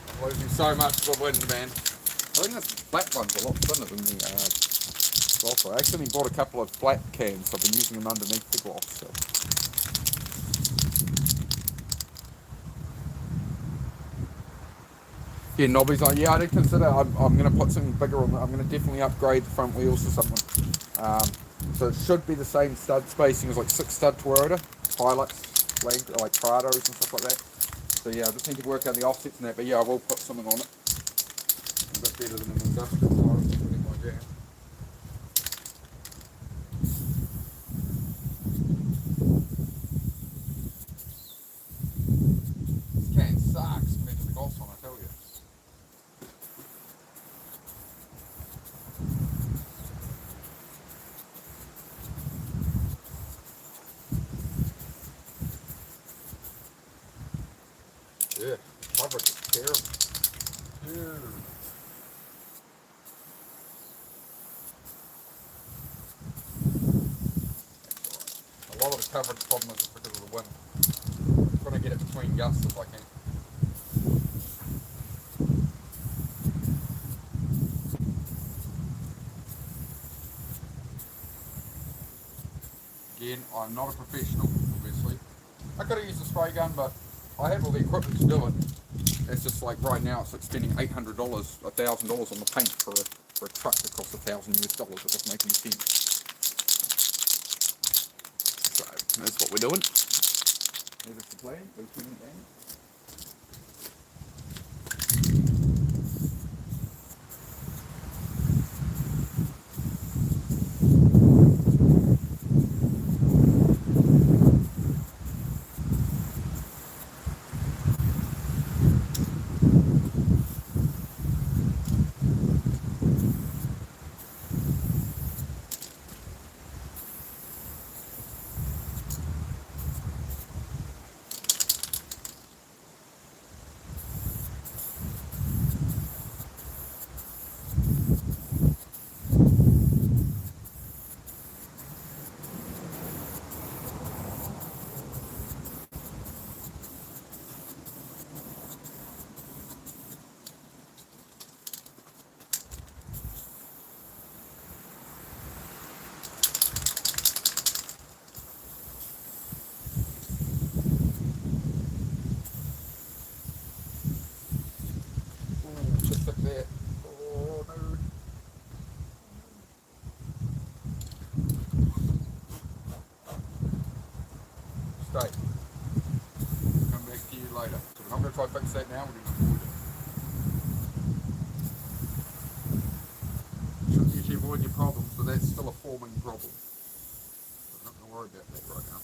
I'm losing so much to the wind, man. I think this black one's a lot thinner than the gloss. I actually bought a couple of flat cans, so I've been using them underneath the gloss. So. Yeah, knobbies. Yeah, I did consider. I'm going to put something bigger on. I'm going to definitely upgrade the front wheels or something. So it should be the same stud spacing as like 6 stud Toyota Hilux, like Prados and stuff like that. So yeah, I just need to work out the offsets and that. But yeah, I will put something on it. A bit better than an industrial car. It's pretty my jam. This can sucks compared to the Golf one, I tell you. Yeah, coverage is terrible. Dude. A lot of the coverage problem is because of the wind. I'm trying to get it between gusts if I can. Again, I'm not a professional, obviously. I could have used a spray gun, but I have all the equipment to do it. It's just like right now, it's like spending $800, $1,000 on the paint for a truck that costs $1,000 US. It doesn't make any sense. So that's what we're doing. There's the plan. Just like that. Oh no. Stay. Come back to you later. So I'm going to try to fix that now. We're going to avoid it. Shouldn't usually avoid your problems, but that's still a forming problem. So I'm not going to worry about that right now.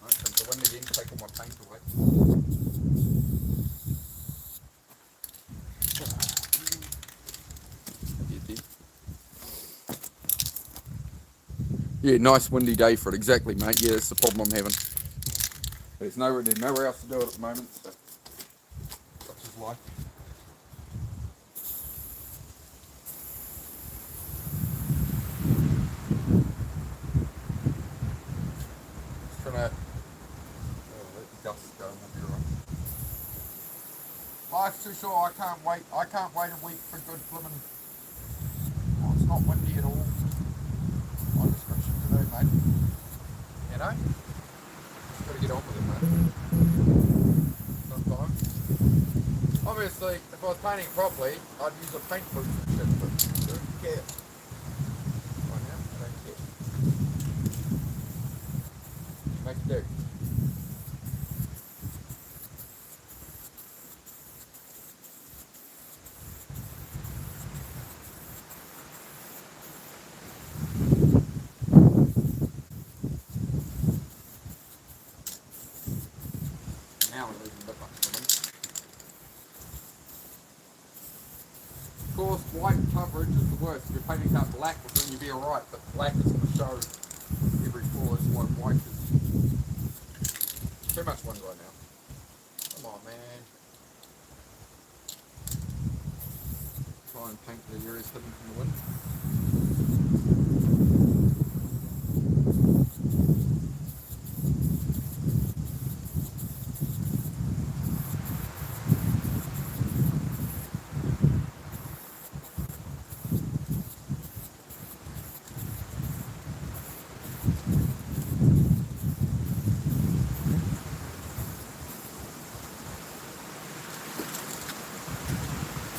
Alright, come to the wind again, take all my paint away. Yeah, nice windy day for it. Exactly, mate. Yeah, that's the problem I'm having. There's nowhere else to do it at the moment, so such is life. Just trying to let the dust go and we'll be right. Life's too short. I can't wait. I can't wait a week for good blooming. Oh, it's not windy at all. My description today, mate. You know? obviously, if I was painting properly, I'd use a paint booth and shit, but I don't care. Right now, I don't care. Make it do. Now we're losing a bit much of them. Of course, white coverage is the worst. If you're painting out black, well, then you'd be alright, but black is going to show every floor. That's why white is too much wind right now. Come on, man. Try and paint the areas hidden from the wind.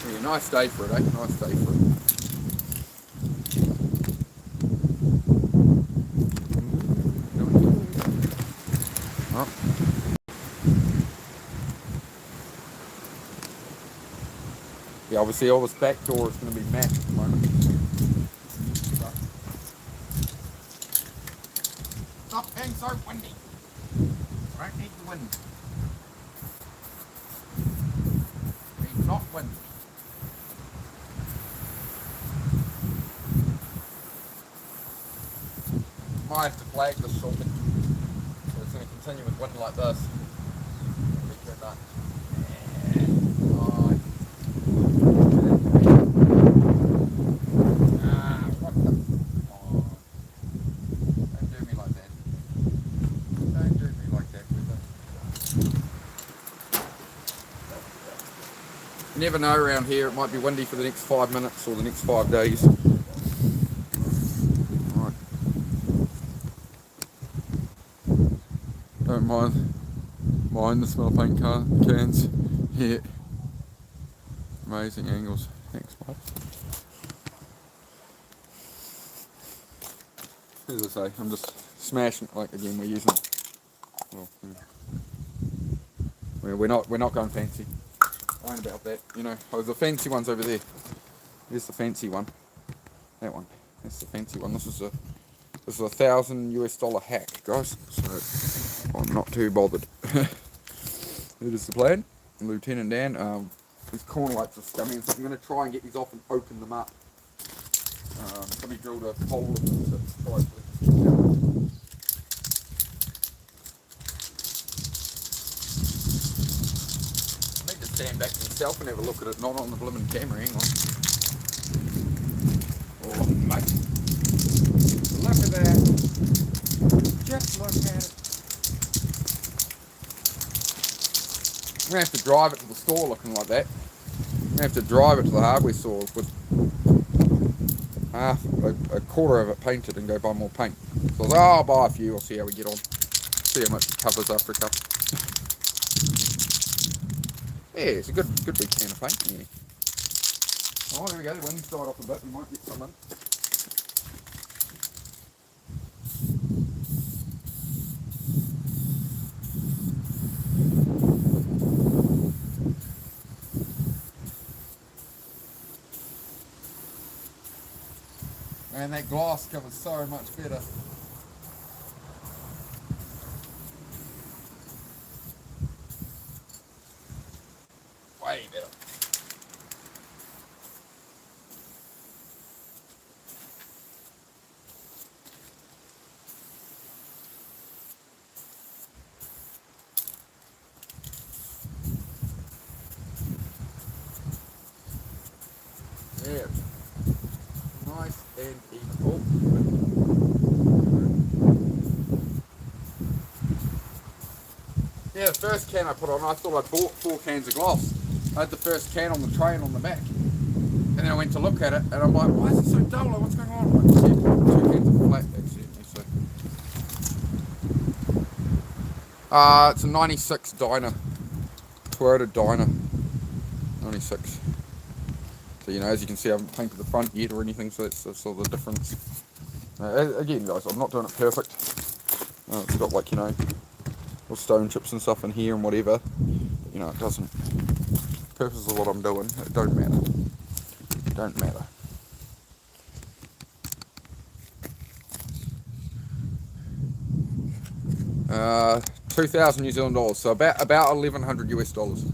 Yeah, nice day for it, eh? Nice day for it. Oh. Yeah, obviously all this back door is going to be matte at the moment. Stop being so windy. I don't need the wind. Need not wind. Might have to flag this shortly. So it's going to continue with wind like this. What the? Oh. Don't do me like that. Don't do me like that, You never know around here. It might be windy for the next 5 minutes or the next 5 days. Right. Don't mind the smell of paint cans. Yeah. Amazing angles. Thanks, mate. As I say, I'm just smashing it. Like again, we're using. Well, we're not going fancy. I ain't about that. You know, oh, the fancy one's over there. Here's the fancy one. That one. That's the fancy one. This is a $1,000 hack, guys. So I'm not too bothered. It is the plan. Lieutenant Dan. These corner lights are scummy, so I'm going to try and get these off and open them up. Somebody drilled a hole in them to try to I need to stand back myself and have a look at it, not on the blimmin' camera, hang on. Oh, mate. Look at that. Just look at it. I'm going to have to drive it to the store looking like that. I'm going to have to drive it to the hardware store with a quarter of it painted and go buy more paint. So I'll buy a few, we'll see how we get on. See how much it covers after a couple. Yeah, it's a good big can of paint. Yeah. Oh, there we go, the wind's died off a bit, we might get some in. Man, that glass covers so much better. Way better. Yeah. Nice and equal. Yeah, the first can I put on, I thought I'd bought 4 cans of gloss. I had the first can on the tray and on the back. And then I went to look at it and I'm like, why is it so dull? What's going on? I'm like, 2 cans of flat accidentally, so. It's a 96 Toyota Dyna. 26. So, you know, as you can see, I haven't painted the front yet or anything, so that's sort of the difference. Again, guys, I'm not doing it perfect. It's got, like, you know, little stone chips and stuff in here and whatever. But, you know, it doesn't. The purpose of what I'm doing, it don't matter. It don't matter. Uh, 2,000 New Zealand dollars, so about 1,100 US dollars.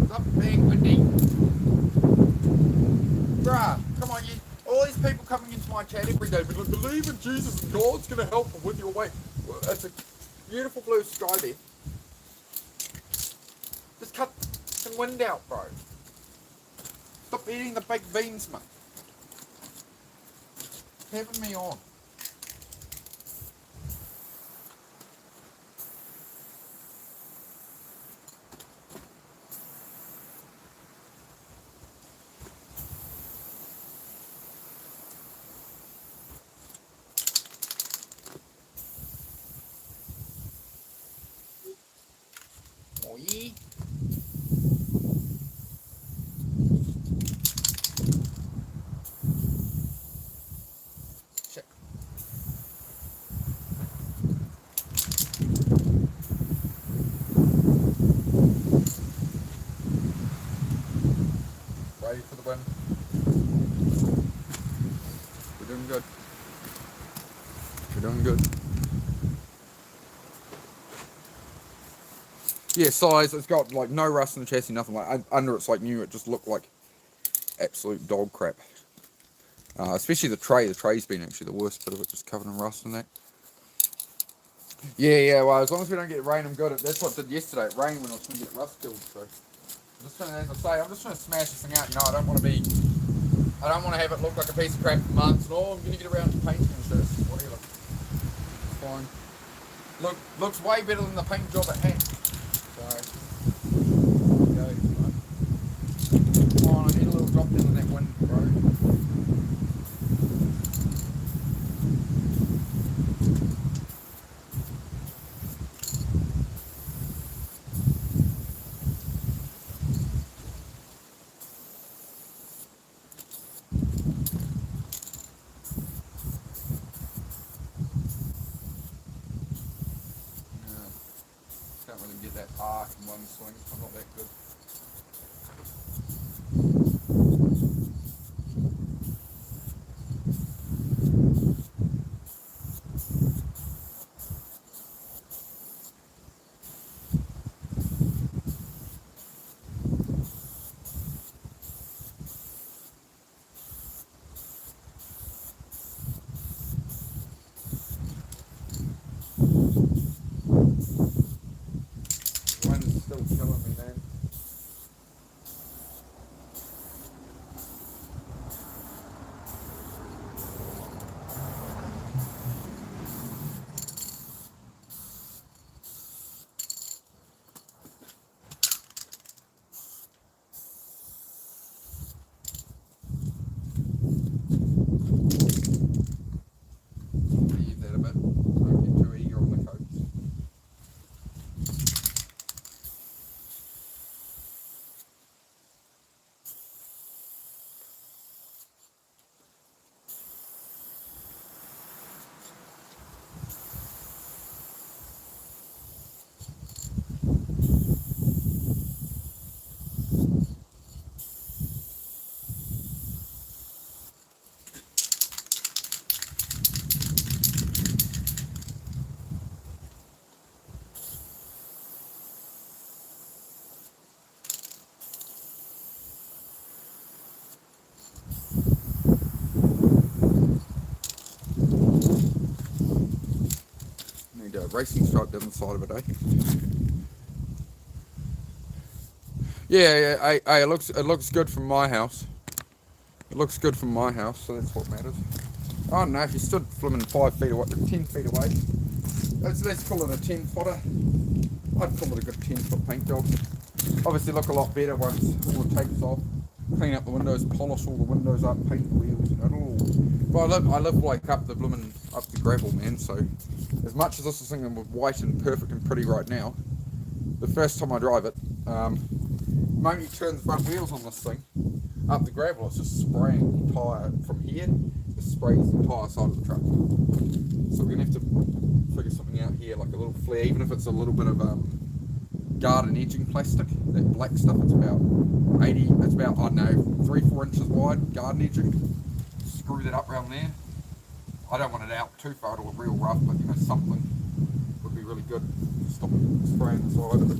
Stop being windy. Bruh, come on, all these people coming into my chat every day, believe in Jesus and God's going to help them with your weight. Well, it's a beautiful blue sky there. Just cut some wind out, bro. Stop eating the baked beans, man. Having me on. Oh, yeah. Check. Ready for the win. We're doing good. We're doing good. Yeah, size, it's got like no rust in the chassis, nothing like under it's like new, it just looked like absolute dog crap. Especially the tray's been actually the worst bit of it, just covered in rust and that. Yeah, well, as long as we don't get rain, I'm good. That's what I did yesterday, it rained when I was trying to get rust killed, so. I'm just trying to, as I say, I'm just trying to smash this thing out, you know, I don't want to have it look like a piece of crap for months, and I'm going to get around to painting and shit, whatever. It's fine. Looks way better than the paint job at hand. So, go. Come on, I need a little drop down in that wind, bro. Can't really get that arc in one swing, I'm not that good. The wind's still killing me, man. Leave that a bit. Don't get too eager on the coats. Need a racing stripe down the side of it, eh? Yeah, it looks good from my house. It looks good from my house, so that's what matters. I don't know, if you stood flimming 5 feet away, 10 feet away, let's call it a 10 footer. I'd call it a good 10 foot paint job. Obviously look a lot better once all the tape's off. Clean up the windows, polish all the windows up, paint the wheels, and it all. But I live like up the blooming up the gravel, man. So as much as this is thinking with white and perfect and pretty right now, the first time I drive it, the moment you turn the front wheels on this thing, up the gravel, it's just spraying the tyre from here, just sprays the entire side of the truck. So we're going to have to figure something out here, like a little flare, even if it's a little bit of garden edging plastic, that black stuff. It's about 80, it's about, I don't know, 3-4 inches wide, garden edging. Screw that up around there. I don't want it out too far to look real rough, but you know, something would be really good to stop spraying the side of it.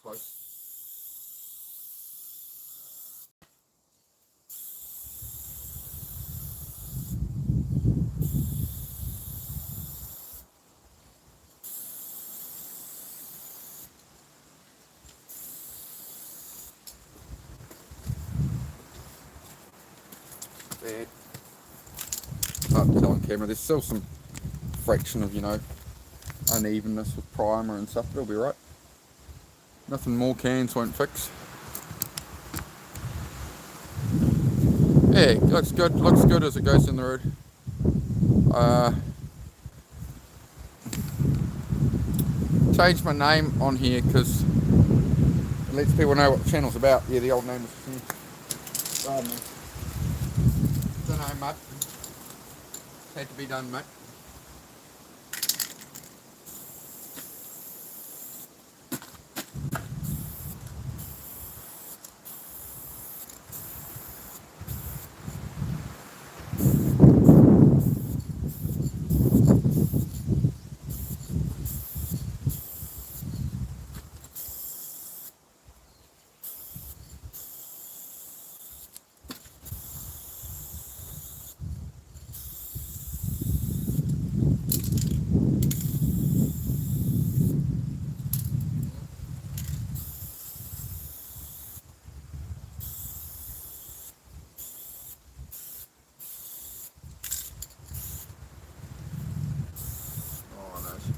Close. Bad. Hard to tell on camera. There's still some fraction of, you know, unevenness with primer and stuff, but it'll be right. Nothing more cans won't fix. Yeah, looks good as it goes down the road. Changed my name on here because it lets people know what the channel's about. Yeah, the old name is gardening. Don't know, mate. Had to be done, mate.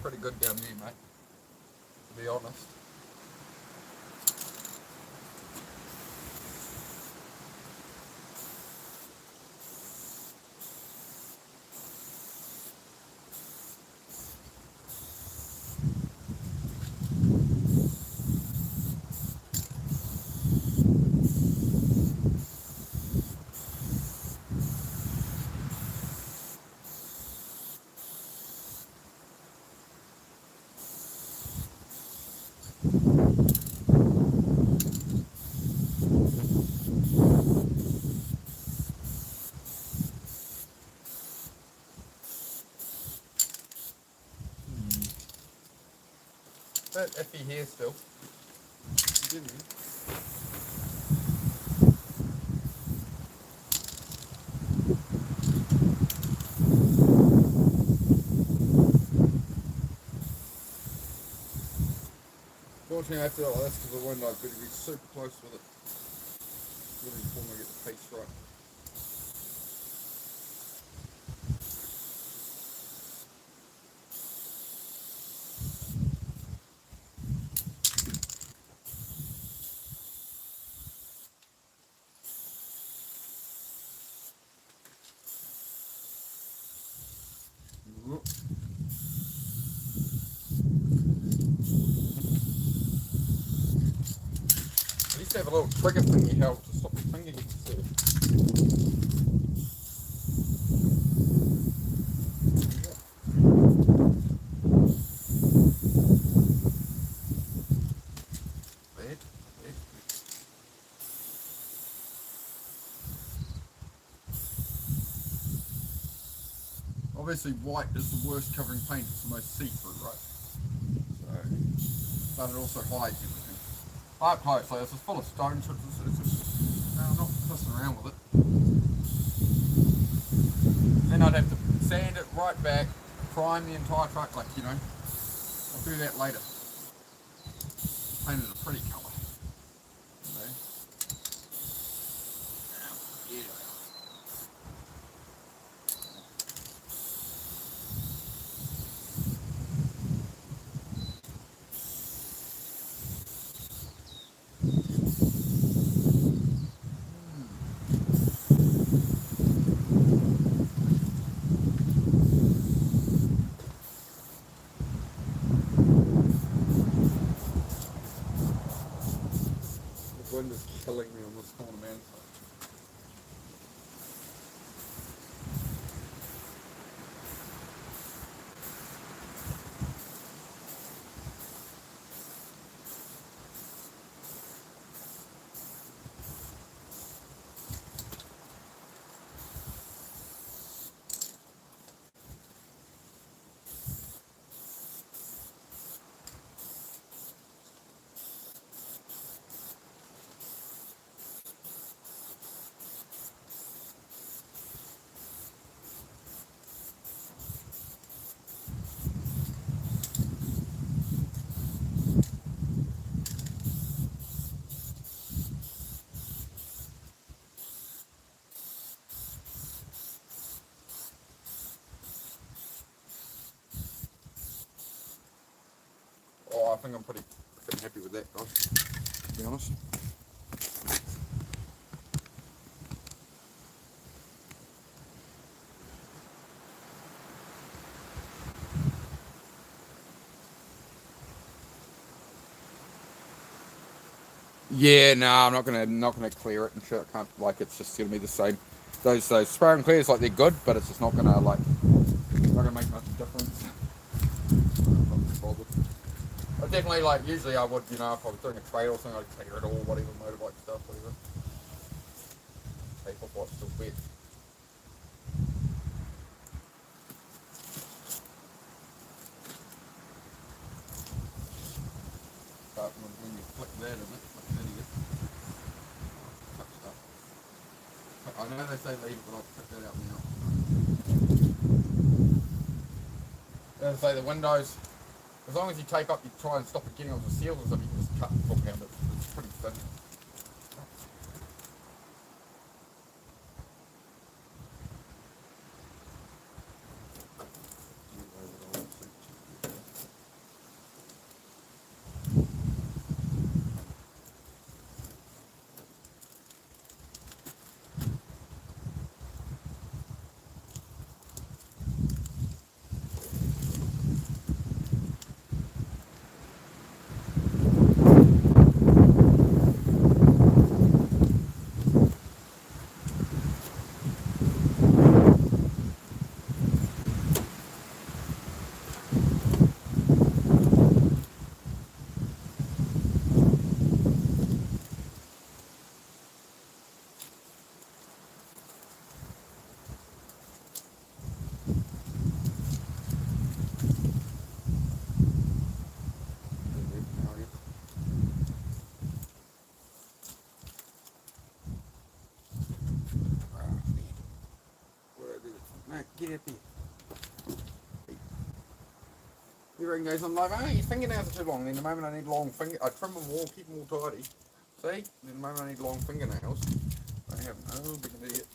Pretty good down there, mate, to be honest. Bit iffy here still. Fortunately, I have to do it like this because the wind, I've got to be super close with it. Really before I get the pace right. I used to have a little trigger thing you held to stop your finger getting served. Obviously white is the worst covering paint, it's the most see-through, right? So, but it also hides everything. Up close, so this is full of stones, so it's just, no, I'm not messing around with it. Then I'd have to sand it right back, prime the entire truck, like, you know, I'll do that later. Paint it a pretty colour. You know? Yeah. The wind is killing me on this corner, man. Oh, I think I'm pretty happy with that, guys, to be honest. Yeah, no, I'm not gonna clear it and shit. I can't, like, it's just gonna be the same. Those spray and clears, like, they're good, but it's just not gonna, like, not gonna make much difference. I'm not bothered. I definitely, like, usually I would, you know, if I was doing a trade or something, I'd clear it all, whatever, motorbike stuff, whatever. Take off what's still wet. But when you flick that in it, like an idiot, touch stuff. I know they say leave it, but I'll cut that out now. As I say, the windows, as long as you tape up, you try and stop it getting onto the seals or something, you can just cut the top around it. It's pretty thin. Get up here. You reckon goes on like, oh, your fingernails are too long. Then the moment I need long finger, I trim them all, keep them all tidy. See? Then the moment I need long fingernails, I have no big idiot.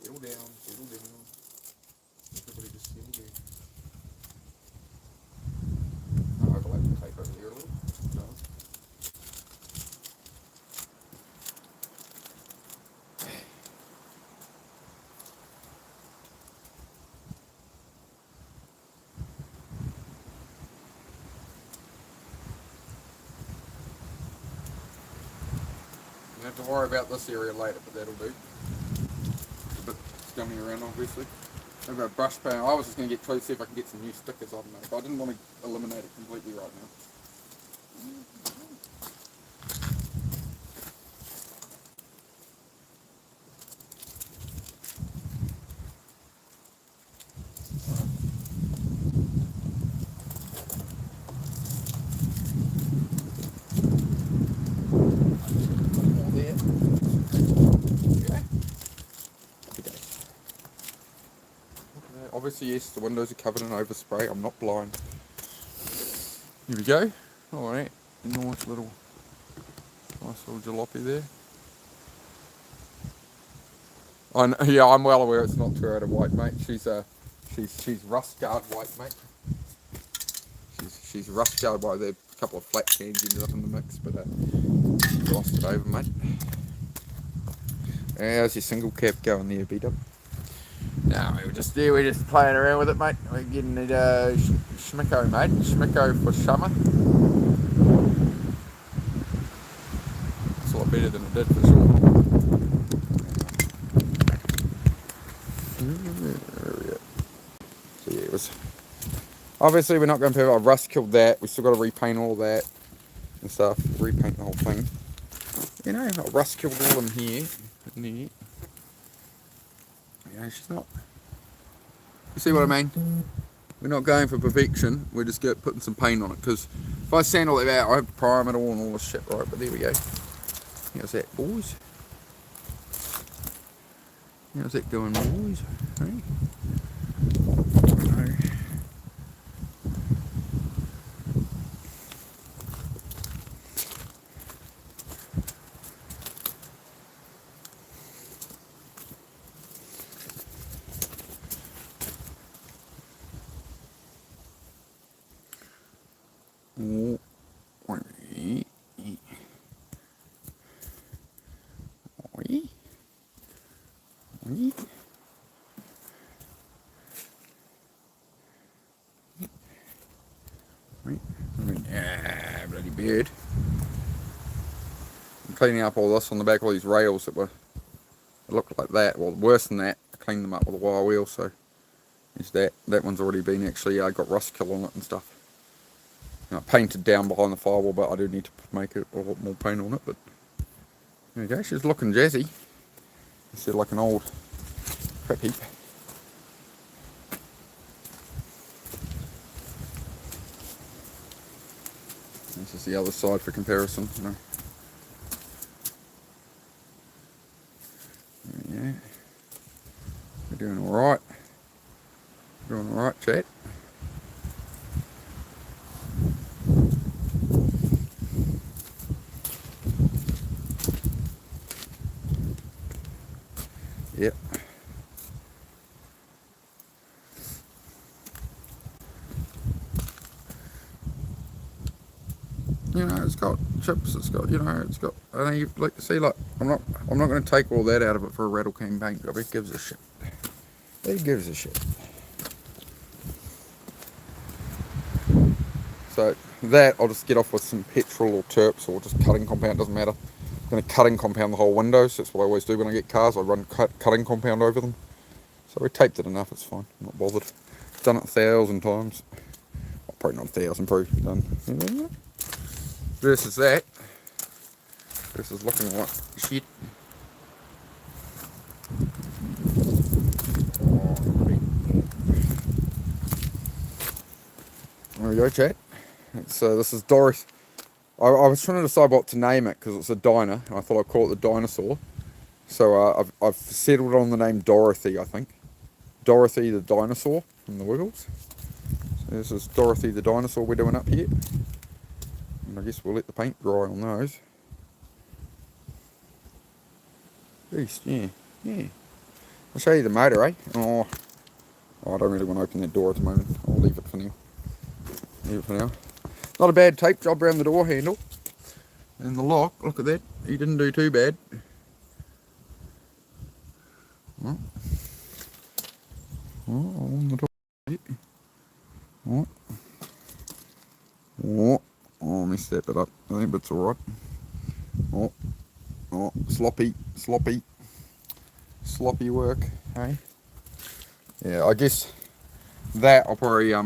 Settle down, settle down. Everybody just settle down. I overlap the tape over here a little. No. You have to worry about this area later, but that'll do. It's a bit scummy around, obviously. Maybe a brush pan. I was just going to try to see if I can get some new stickers on there, but I didn't want to eliminate it completely right now. obviously, yes, the windows are covered in overspray. I'm not blind. Here we go. Alright, nice little jalopy there. Yeah, I'm well aware it's not Toyota white, mate. She's rust guard white, mate. She's rust guard white. There a couple of flat cans ended up in the mix, but glossed it over, mate. How's your single cap going there, beat up? No, we're just playing around with it, mate. We're getting it schmicko, mate. Schmicko for summer. It's a lot better than it did for sure. So yeah, it was. Obviously, we're not going to have. I've rust killed that. We still got to repaint all that and stuff. Repaint the whole thing. You know, I've rust killed all in here. Yeah, she's not. You see what I mean? We're not going for perfection. We're just putting some paint on it. Because if I sand all that out, I have to prime it all and all this shit, right? But there we go. How's that, boys? How's that going, boys? Hey? Bloody beard. I'm cleaning up all this on the back of all these rails that looked like that. Well, worse than that, I cleaned them up with a wire wheel, so there's that. That one's already been actually, I got rust kill on it and stuff. I painted down behind the firewall, but I do need to make a lot more paint on it, but there we go, she's looking jazzy. Instead of like an old crap heap. This is the other side for comparison, you know. Yeah. We're doing alright. Doing alright, chat. Yep. You know, it's got chips, it's got, you know, it's got, I know you like to see, like, I'm not going to take all that out of it for a rattle can paint job. It gives a shit. It gives a shit. So that, I'll just get off with some petrol or terps or just cutting compound, doesn't matter. I'm going to cutting compound the whole window, so that's what I always do when I get cars. I run cutting compound over them. So we taped it enough, it's fine, I'm not bothered. Done it 1,000 times. Well, probably not 1,000, probably done. Versus that. This is looking like shit. There we go, chat. So this is Dorothy. I was trying to decide what to name it because it's a Dyna. I thought I'd call it the Dynasaur. So I've settled on the name Dorothy, I think. Dorothy the Dynasaur from the Wiggles. So this is Dorothy the Dynasaur we're doing up here. And I guess we'll let the paint dry on those. Beast, yeah. I'll show you the motor, eh? Oh, I don't really want to open that door at the moment. I'll leave it for now. Not a bad tape job around the door handle. And the lock, look at that. He didn't do too bad. Oh, on the door. Oh, I messed that bit up. I think it's alright. Oh, sloppy work, hey? Yeah, I guess that I'll probably, I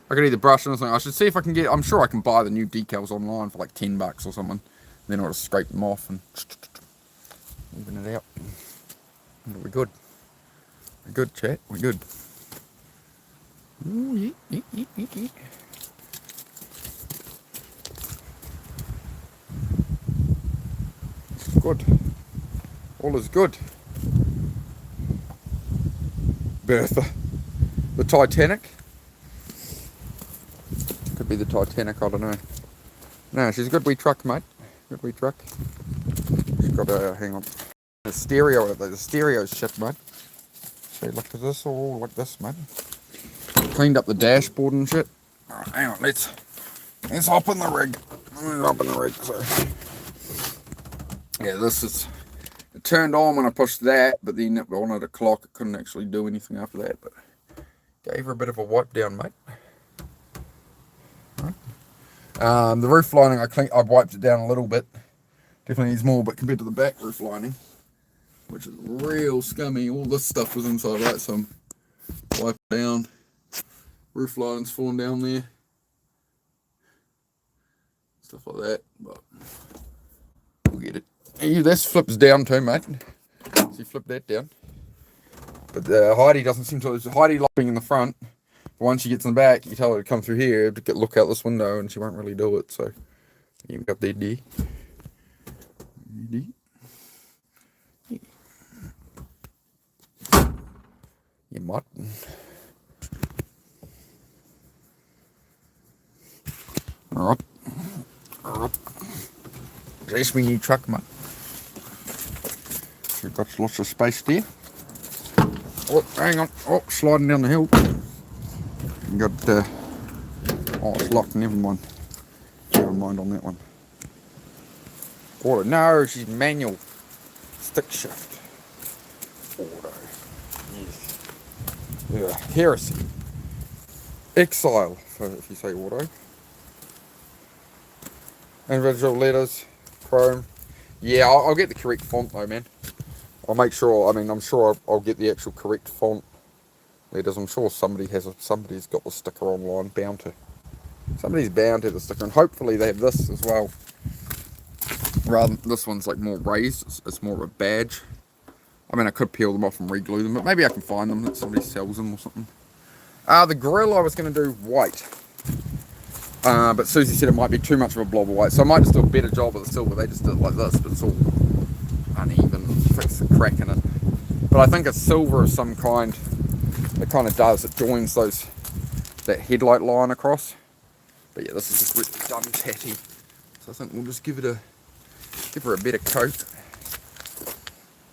could either brush it or something. I should see if I can I'm sure I can buy the new decals online for like $10 or something. Then I'll just scrape them off and even it out. We're good. We're good, chat. We're good. Ooh, yeah. Good. All is good. Bertha. The Titanic. Could be the Titanic, I don't know. No, she's a good wee truck, mate. Good wee truck. She's got a, hang on. The stereo's shit, mate. See, look at this, all like this, mate. Cleaned up the dashboard and shit. Alright, hang on, let's hop in the rig. So. Yeah, this is, it turned on when I pushed that, but then it wanted a clock. It couldn't actually do anything after that, but gave her a bit of a wipe down, mate. Right. The roof lining, I wiped it down a little bit. Definitely needs more, but compared to the back roof lining, which is real scummy, all this stuff was inside, right? So I'm wiping down. Roof lining's falling down there. Stuff like that, but we'll get it. Hey, this flips down too, mate. So you flip that down. But Heidi doesn't seem to. Heidi locking in the front. But once she gets in the back, you tell her to come through here to look out this window, and she won't really do it. So you've got that D. You might. Alright. That's my new truck, mate. We've got lots of space there. Oh, hang on. Oh, sliding down the hill. We got, oh, it's locked. Never mind. Never mind on that one. Auto. No, she's manual. Stick shift. Auto. Yes. Yeah, heresy. Exile, if you say auto. Individual letters. Chrome. Yeah, I'll get the correct font though, man. I'll make sure, I mean, I'm sure I'll get the actual correct font letters. I'm sure somebody's got the sticker online, somebody's bound to have the sticker, and hopefully they have this as well. Rather than, this one's like more raised, it's more of a badge. I mean, I could peel them off and re-glue them, but maybe I can find them, that somebody sells them or something. The grill I was going to do white. But Susie said it might be too much of a blob of white, so I might just do a better job of the silver. They just did it like this, but it's all uneven, fix the crack in it. But I think it's silver of some kind. It kind of does, it joins that headlight line across. But yeah, this is just really done tatty. So I think we'll just give her a better coat.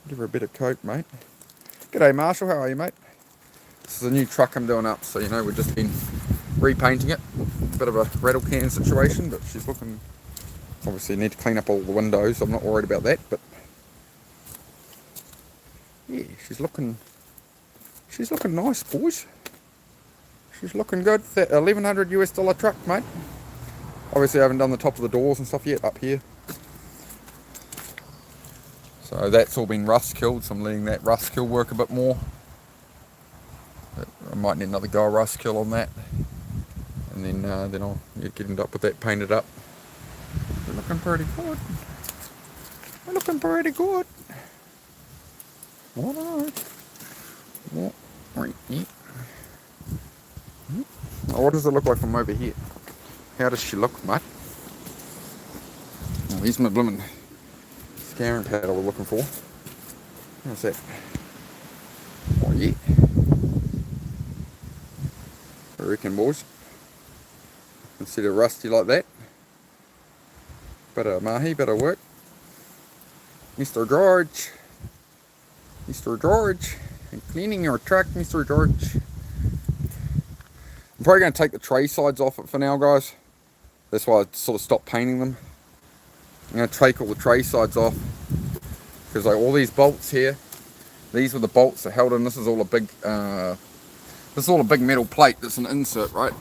Give her a better coat, mate. G'day Marshall, how are you, mate? This is a new truck I'm doing up, so you know, we've just been repainting it. Bit of a rattle can situation, but she's looking, obviously need to clean up all the windows. I'm not worried about that, but yeah, she's looking nice, boys. She's looking good. That $1,100 truck, mate. Obviously I haven't done the top of the doors and stuff yet up here, so that's all been rust killed, so I'm letting that rust kill work a bit more. But I might need another go rust kill on that. And then I'll get it up with that painted up. They're looking pretty good. They're looking pretty good. Alright. What does it look like from over here? How does she look, mate? Oh, here's my blooming scouring pad I was looking for. How's that? Oh yeah. I reckon, boys. Instead of rusty like that. Better mahi, better work. Mr. George. Mr. George. I'm cleaning your truck, Mr. George. I'm probably going to take the tray sides off it for now, guys. That's why I sort of stopped painting them. I'm going to take all the tray sides off. Because like all these bolts here, these were the bolts that held in. This is all a big metal plate that's an insert, right?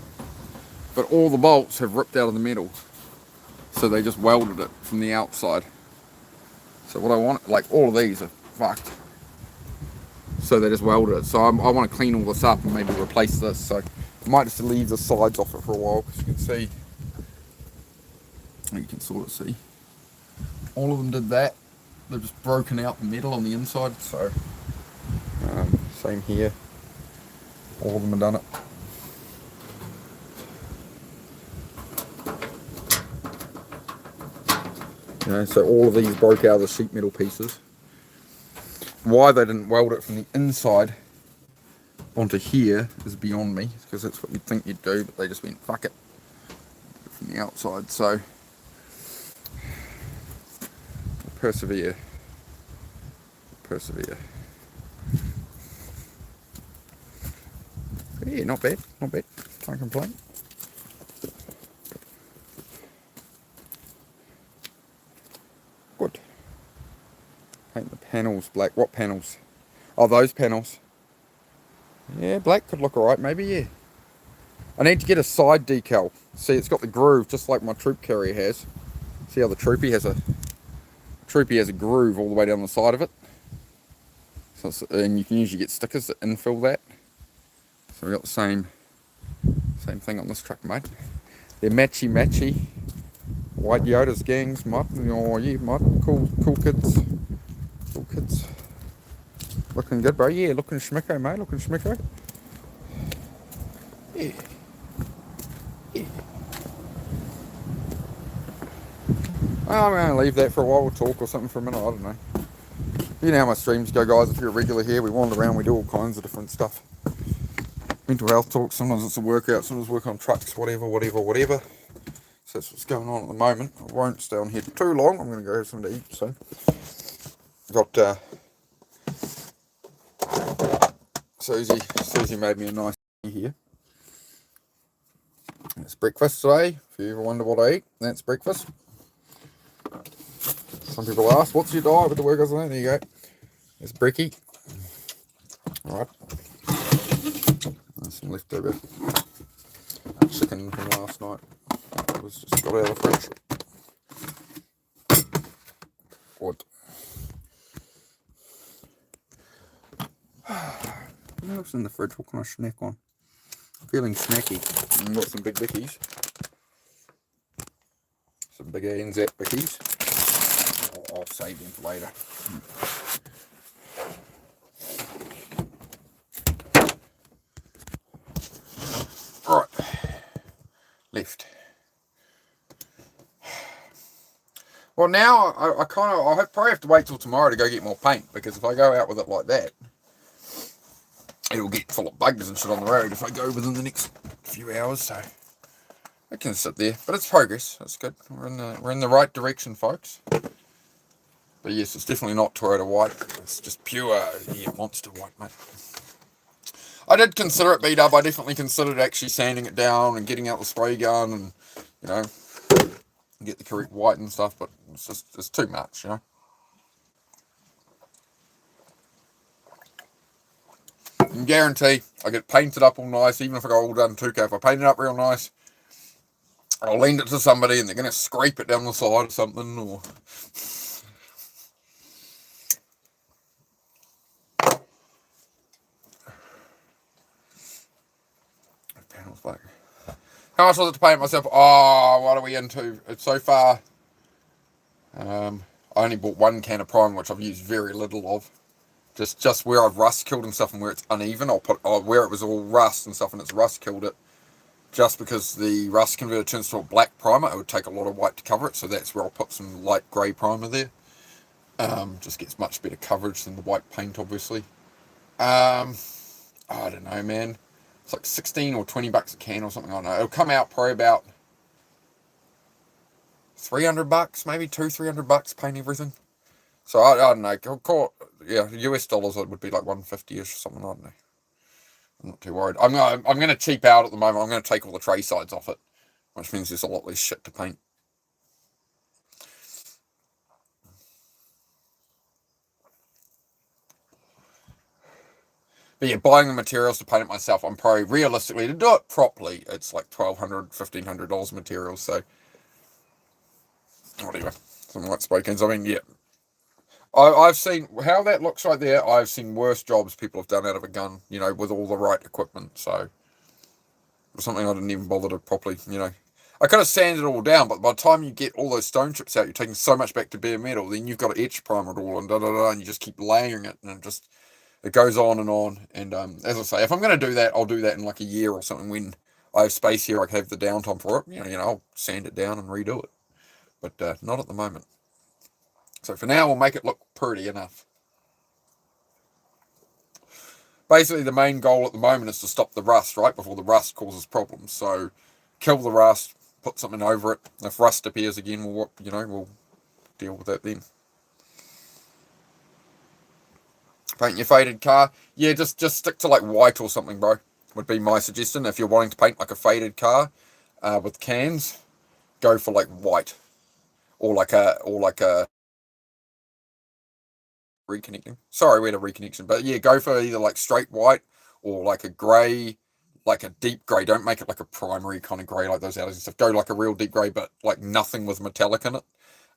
But all the bolts have ripped out of the metal, so they just welded it from the outside. So what I want, like all of these are fucked, so they just welded it. So I want to clean all this up and maybe replace this. So I might just leave the sides off it for a while, because you can sort of see all of them did that. They've just broken out the metal on the inside. So same here, all of them have done it. You know, so all of these broke out of the sheet metal pieces. Why they didn't weld it from the inside onto here is beyond me, because that's what you'd think you'd do, but they just went, fuck it, from the outside. So persevere. Yeah, not bad, can't complain. Good. Paint the panels black. What panels? Oh, those panels. Yeah, black could look alright, maybe, yeah. I need to get a side decal. See, it's got the groove, just like my troop carrier has. See how the troopy has a groove all the way down the side of it. So and you can usually get stickers that infill that. So we've got the same thing on this truck, mate. They're matchy. White Yoda's gangs, mate. Oh yeah, mate. Cool kids. Cool kids. Looking good, bro. Yeah, looking schmicko, mate. Looking schmicko. Yeah. I'm going to leave that for a while. We'll talk or something for a minute. I don't know. You know how my streams go, guys. If you're a regular here, we wander around. We do all kinds of different stuff. Mental health talk. Sometimes it's a workout. Sometimes work on trucks. Whatever. So that's what's going on at the moment. I won't stay on here too long. I'm going to go have something to eat soon. Got Susie made me a nice tea here. It's breakfast today. If you ever wonder what I eat, that's breakfast. Some people ask, what's your diet with the workers on that? There you go. It's brekkie. Alright. There's some leftover chicken from last night. It was just got out of the fridge. What? What else in the fridge? What can I snack on? Feeling snacky. Got some big bickies. Some big ANZ bickies. I'll save them for later. Right. Left. Well, now I probably have to wait till tomorrow to go get more paint, because if I go out with it like that, it'll get full of bugs and shit on the road if I go within the next few hours. So it can sit there, but it's progress. That's good. We're in the right direction, folks. But yes, it's definitely not Toyota white. It's just pure, monster white, mate. I did consider it beat up. I definitely considered actually sanding it down and getting out the spray gun and, get the correct white and stuff, but it's too much, I can guarantee I get painted up all nice, even if I go all done 2K. If I paint it up real nice, I'll lend it to somebody and they're going to scrape it down the side or something, or... Panels black. How much was it to paint myself? Oh, what are we into? It's so far. I only bought one can of primer, which I've used very little of. Just where I've rust killed and stuff, and where it's uneven, I'll put where it was all rust and stuff, and it's rust killed it. Just because the rust converter turns to a black primer, it would take a lot of white to cover it, so that's where I'll put some light grey primer there. Just gets much better coverage than the white paint, obviously. I don't know, man. It's like 16 or 20 bucks a can or something. I don't know. It'll come out probably about $300, maybe $300 paint everything. So I don't know. Call it, US dollars, it would be like 150ish or something. I don't know. I'm not too worried. I'm gonna cheap out at the moment. I'm gonna take all the tray sides off it, which means there's a lot less shit to paint. But yeah, buying the materials to paint it myself, I'm probably realistically, to do it properly, it's like $1,200, $1,500 materials. So whatever, something like spray cans. I mean, yeah. I've seen how that looks right there. I've seen worse jobs people have done out of a gun, with all the right equipment. So it's something I didn't even bother to properly, I could have sanded it all down, but by the time you get all those stone chips out, you're taking so much back to bare metal. Then you've got to etch primer it all and and you just keep layering it, and it goes on and on. And as I say, if I'm going to do that, I'll do that in like a year or something when I have space here. I can have the downtime for it. I'll sand it down and redo it, but not at the moment. So for now, we'll make it look pretty enough. basically the main goal at the moment is to stop the rust, right, before the rust causes problems. So kill the rust, put something over it. If rust appears again, we'll deal with that then. Paint your faded car. Yeah, just stick to like white or something, bro. Would be my suggestion. If you're wanting to paint like a faded car with cans, go for like white or like a reconnecting. Sorry, we had a reconnection, but yeah, go for either like straight white or like a grey, like a deep grey. Don't make it like a primary kind of grey like those others and stuff. Go like a real deep grey, but like nothing with metallic in it,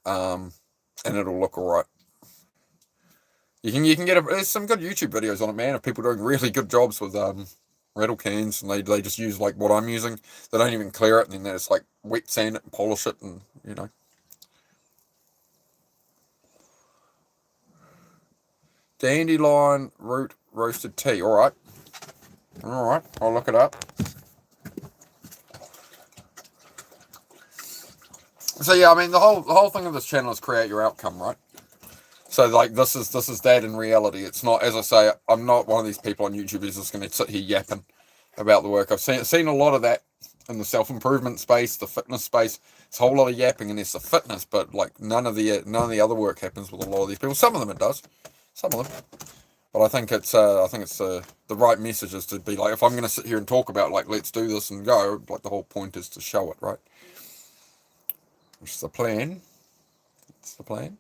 and it'll look alright. You can get there's some good YouTube videos on it, man, of people doing really good jobs with rattle cans, and they just use like what I'm using. They don't even clear it, and then they just like wet sand it and polish it, and dandelion root roasted tea. All right, I'll look it up. So yeah, I mean the whole thing of this channel is create your outcome, right? So like this is that in reality. It's not, as I say, I'm not one of these people on YouTube who's just going to sit here yapping about the work. I've seen a lot of that in the self-improvement space, the fitness space. It's a whole lot of yapping, and there's the fitness, but like none of the other work happens with a lot of these people. Some of them it does, some of them. But I think it's the right message is to be like, if I'm going to sit here and talk about like let's do this and go, like the whole point is to show it, right? Which is the plan. It's the plan.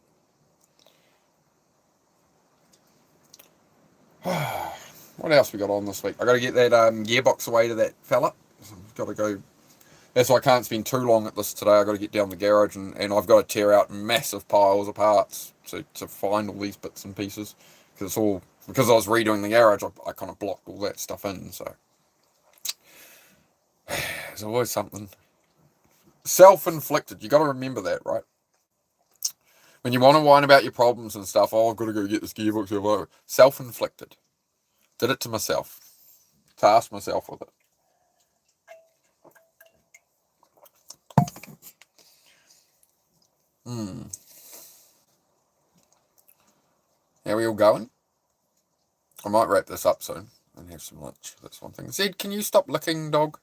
What else we got on this week? I got to get that gearbox away to that fella. So I've got to go. That's why I can't spend too long at this today. I've got to get down the garage and I've got to tear out massive piles of parts to find all these bits and pieces. Because I was redoing the garage, I kind of blocked all that stuff in. So there's always something. Self-inflicted. You got to remember that, right? When you want to whine about your problems and stuff, I've got to go get this gearbox. Self-inflicted. Did it to myself. Tasked myself with it. How are we all going? I might wrap this up soon and have some lunch. That's one thing. Zed, can you stop licking, dog?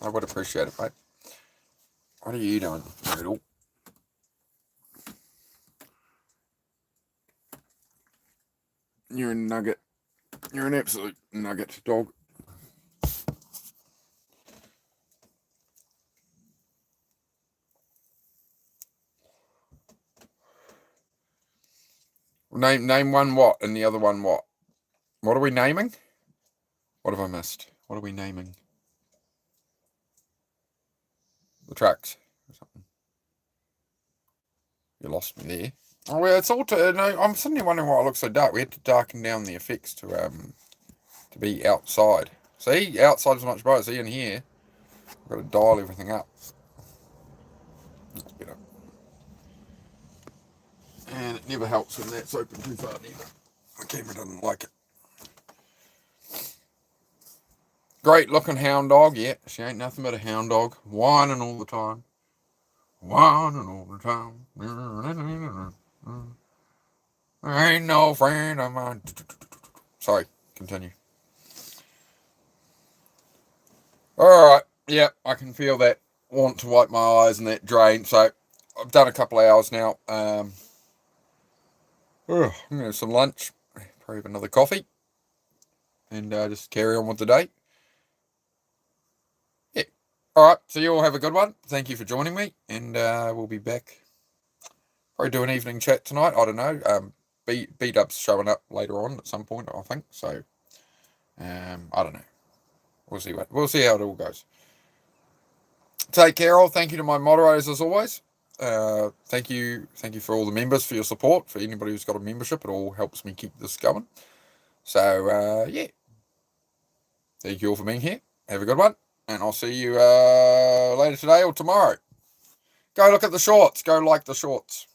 I would appreciate it, mate. What are you doing, Noodle? You're a nugget. You're an absolute nugget, dog. Name one what and the other one what? What are we naming? What have I missed? What are we naming? The tracks or something. You lost me there. Oh well, it's all to. No, I'm suddenly wondering why it looks so dark. We had to darken down the effects to be outside. See, outside's much brighter. See, in here, I've got to dial everything up. That's better. And it never helps when that's open too far neither. My camera doesn't like it. Great looking hound dog, yeah. She ain't nothing but a hound dog. Whining all the time. Whining all the time. Ain't no friend of mine. Sorry, continue. Alright, yeah, I can feel that want to wipe my eyes and that drain. So I've done a couple of hours now. I'm going to have some lunch, probably have another coffee, and just carry on with the day. Yeah. Alright, so you all have a good one. Thank you for joining me, and we'll be back. Probably do an evening chat tonight. I don't know. B-Dub's showing up later on at some point, I think. So, I don't know. We'll see how it all goes. Take care, all. Thank you to my moderators as always. Thank you for all the members for your support. For anybody who's got a membership, it all helps me keep this going. So yeah, thank you all for being here. Have a good one, and I'll see you later today or tomorrow. Go look at the shorts. Go like the shorts.